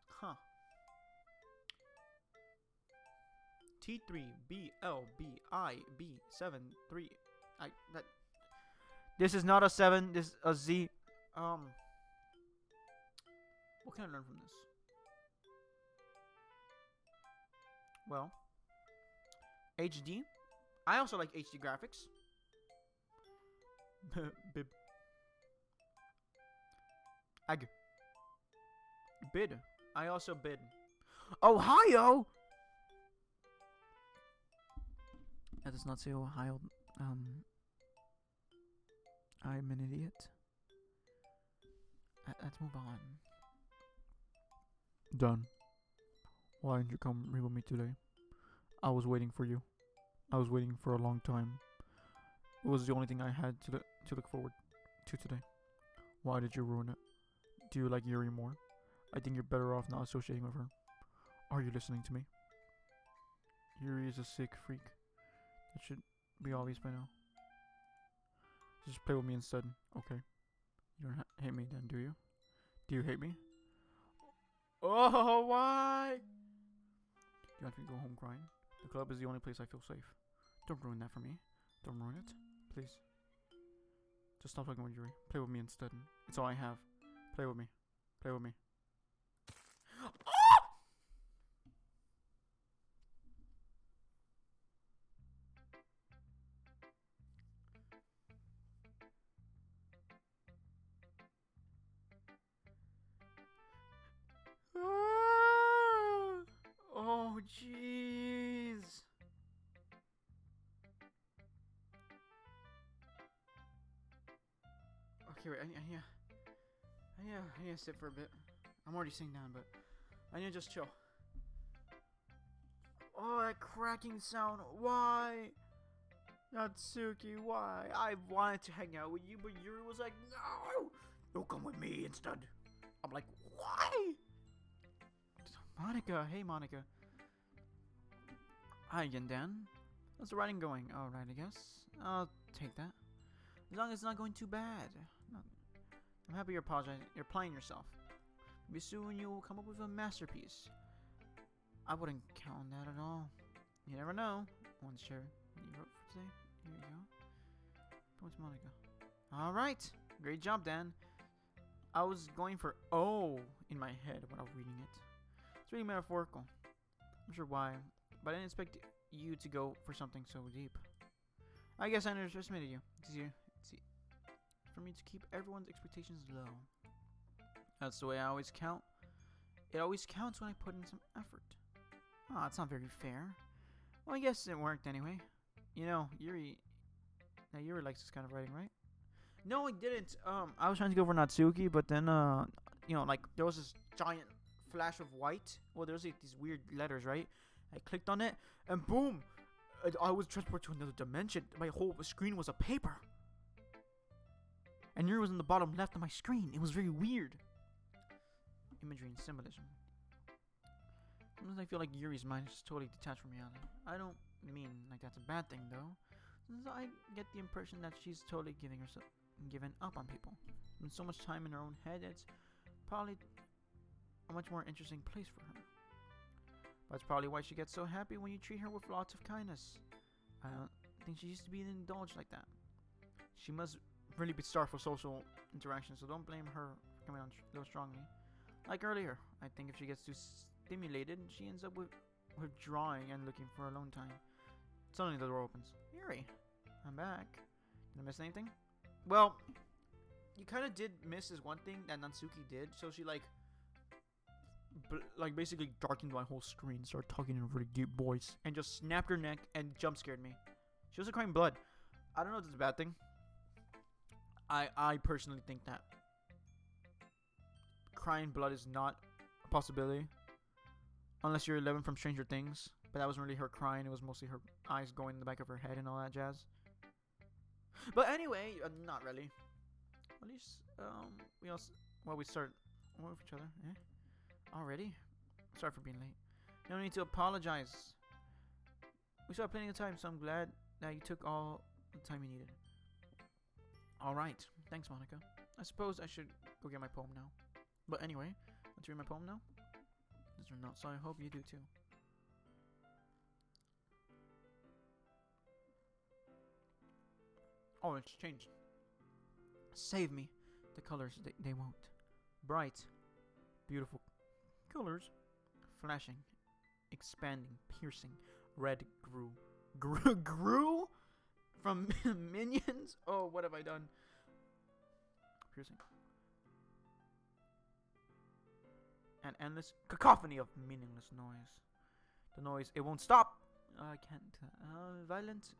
Huh. T3BLBIB73. This is not a 7, this is a Z. What can I learn from this? Well, HD. I also like HD graphics. Bib. Ag. Bid. I also bid. Ohio! That does not say Ohio. I'm an idiot. Let's move on. Done. Why didn't you come read with me today? I was waiting for you. I was waiting for a long time. It was the only thing I had to look forward to today. Why did you ruin it? Do you like Yuri more? I think you're better off not associating with her. Are you listening to me? Yuri is a sick freak. That should be obvious by now. Just play with me instead, okay? You don't hate me then, do you? Do you hate me? Oh, why? Do you want me to go home crying? The club is the only place I feel safe. Don't ruin that for me. Don't ruin it. Please. Just stop talking with Yuri. Play with me instead. It's all I have. Play with me. Play with me. Okay, wait. I need to sit for a bit. I'm already sitting down, but I need to just chill. Oh, that cracking sound. Why? Natsuki, why? I wanted to hang out with you, but Yuri was like, no! You'll come with me instead. I'm like, why? Monica, hey Monica. Hi again, Dan. How's the writing going? Alright, I guess. I'll take that. As long as it's not going too bad. I'm happy you're apologizing. You're playing yourself. Maybe soon you'll come up with a masterpiece. I wouldn't count on that at all. You never know. One share you wrote for today. Here you go. What's Monica? Alright. Great job, Dan. I was going for O in my head when I was reading it. It's really metaphorical. I'm sure why. But I didn't expect you to go for something so deep. I guess I underestimated you. It's easier for me to keep everyone's expectations low. That's the way I always count. It always counts when I put in some effort. Oh, it's not very fair. Well, I guess it worked anyway. You know, Yuri likes this kind of writing, right? No, I didn't. I was trying to go for Natsuki, but then, you know, like, there was this giant flash of white. Well, there's like these weird letters, right? I clicked on it, and boom! I was transported to another dimension. My whole screen was a paper. And Yuri was in the bottom left of my screen. It was very weird. Imagery and symbolism. Sometimes I feel like Yuri's mind is totally detached from reality. I don't mean like that's a bad thing, though. Sometimes I get the impression that she's totally given up on people. Spends so much time in her own head, it's probably a much more interesting place for her. That's probably why she gets so happy when you treat her with lots of kindness. I don't think she used to be indulged like that. She must really be starved for social interaction, so don't blame her for coming on so strongly. Like earlier, I think if she gets too stimulated, she ends up withdrawing and looking for alone time. Suddenly the door opens. Yuri, I'm back. Did I miss anything? Well, you kind of did miss this one thing that Natsuki did. So she like basically darkened my whole screen, started talking in a really deep voice, and just snapped her neck and jump scared me. She was crying blood. I don't know if that's a bad thing. I personally think that crying blood is not a possibility. Unless you're 11 from Stranger Things. But that wasn't really her crying. It was mostly her eyes going in the back of her head and all that jazz. But anyway, not really. At least, we start with each other. Already? Sorry for being late. No need to apologize. We still have plenty of time, so I'm glad that you took all the time you needed. Alright. Thanks, Monica. I suppose I should go get my poem now. But anyway, let's read my poem now. This or not, so I hope you do too. Oh, it's changed. Save me. The colors, they won't. Bright, beautiful colors. Flashing, expanding, piercing. Red grew. Grew? From Minions? Oh, what have I done? Piercing. An endless cacophony of meaningless noise. The noise, it won't stop. I can't. Violent.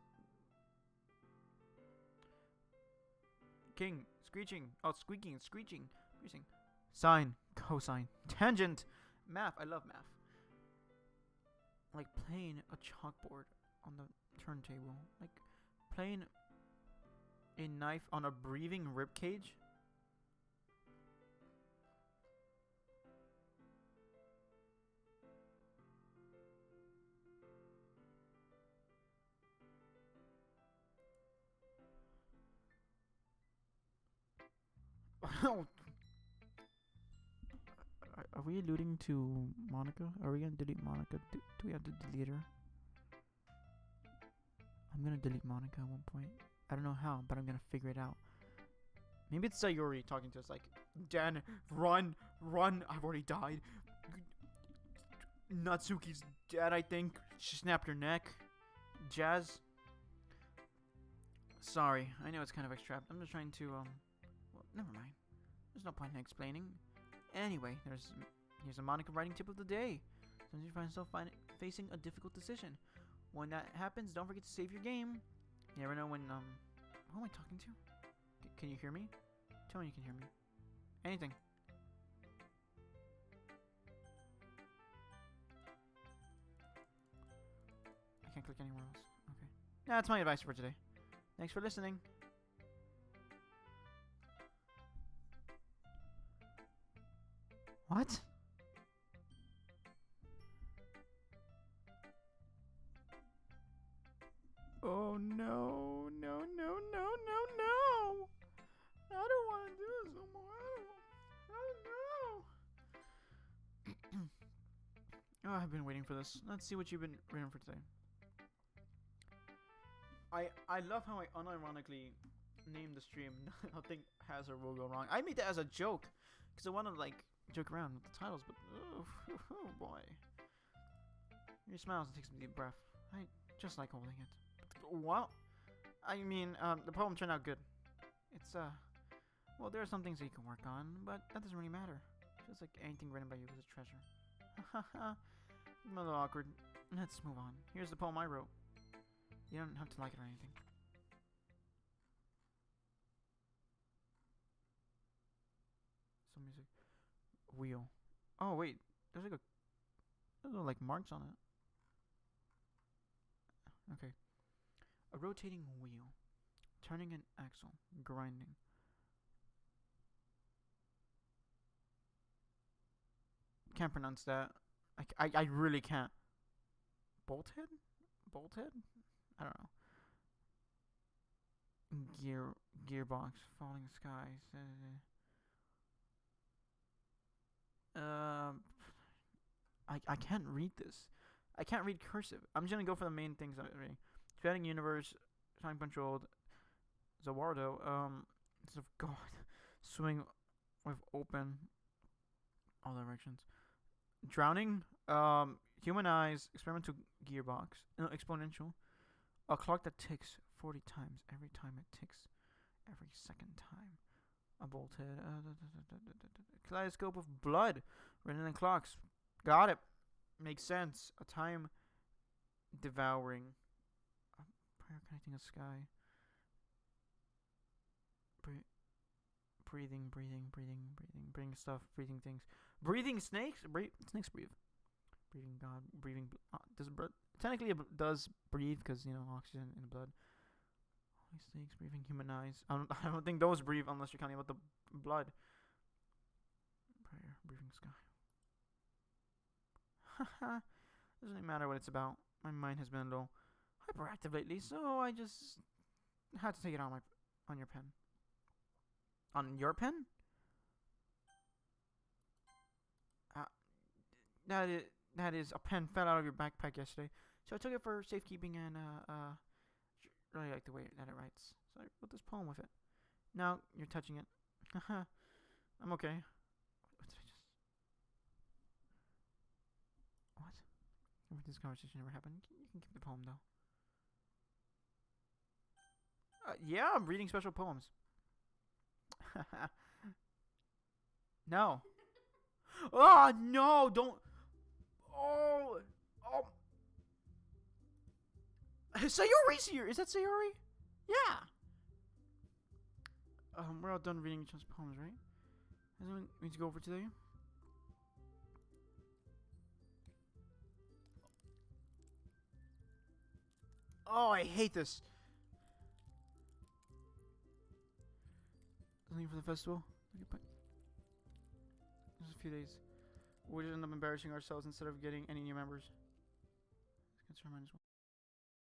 King, screeching. Oh, squeaking, screeching, piercing. Sine, cosine, tangent. Math, I love math. Like playing a chalkboard on the turntable. Like playing a knife on a breathing ribcage. Are we alluding to Monica? Are we gonna delete Monica? Do we have to delete her? I'm gonna delete Monica at one point. I don't know how, but I'm gonna figure it out. Maybe it's Sayuri talking to us like, Dan, run, run, I've already died. Natsuki's dead, I think. She snapped her neck. Jazz. Sorry, I know it's kind of extra. I'm just trying to, well, never mind. There's no point in explaining. Anyway, here's a Monica writing tip of the day. Sometimes you find yourself facing a difficult decision. When that happens, don't forget to save your game. You never know when, who am I talking to? Can you hear me? Tell me you can hear me. Anything. I can't click anywhere else. Okay. That's my advice for today. Thanks for listening. What? Oh no, no, no, no, no, no! I don't want to do this no more. I don't know. Oh, I've been waiting for this. Let's see what you've been reading for today. I love how I unironically named the stream Nothing Has or Will Go Wrong. I made that as a joke because I want to like joke around with the titles, but oh boy. He smiles and takes a deep breath. I just like holding it. Well, I mean, the poem turned out good. It's well, there are some things that you can work on, but that doesn't really matter. Just like anything written by you is a treasure. Haha. I'm a little awkward. Let's move on. Here's the poem I wrote. You don't have to like it or anything. Some music. Wheel. Oh wait, there's like marks on it. Okay. A rotating wheel, turning an axle, grinding. Can't pronounce that. I really can't. Bolthead? Bolthead? I don't know. Gearbox, falling skies. I can't read this. I can't read cursive. I'm just gonna go for the main things I'm reading. Expanding universe, time controlled. Zawardo. Of God, swing with open all directions. Drowning. Human eyes. Experimental gearbox. Exponential. A clock that ticks 40 times every time it ticks. Every second time. A bolthead. Kaleidoscope of blood. Written in clocks. Got it. Makes sense. A time devouring. A prayer connecting a sky. Breathing stuff, breathing things. Breathing snakes? Snakes breathe. Breathing God. Breathing. Technically, it does breathe because, you know, oxygen in the blood. Holy snakes, breathing human eyes. I don't think those breathe unless you're counting about the blood. Prayer, breathing sky. Haha. Doesn't even matter what it's about. My mind has been a little hyperactive lately, so I just had to take it on your pen. On your pen? That is a pen fell out of your backpack yesterday, so I took it for safekeeping and really like the way that it writes. So I wrote this poem with it. Now you're touching it. Haha. I'm okay. What? This conversation never happened. You can keep the poem though. Yeah, I'm reading special poems. No. Oh no! Don't. Oh. Sayori's here. Is that Sayori? Yeah. We're all done reading each other's poems, right? Has anyone need to go over today? Oh, I hate this. Something for the festival? Just a few days. We just end up embarrassing ourselves instead of getting any new members. Let's remind us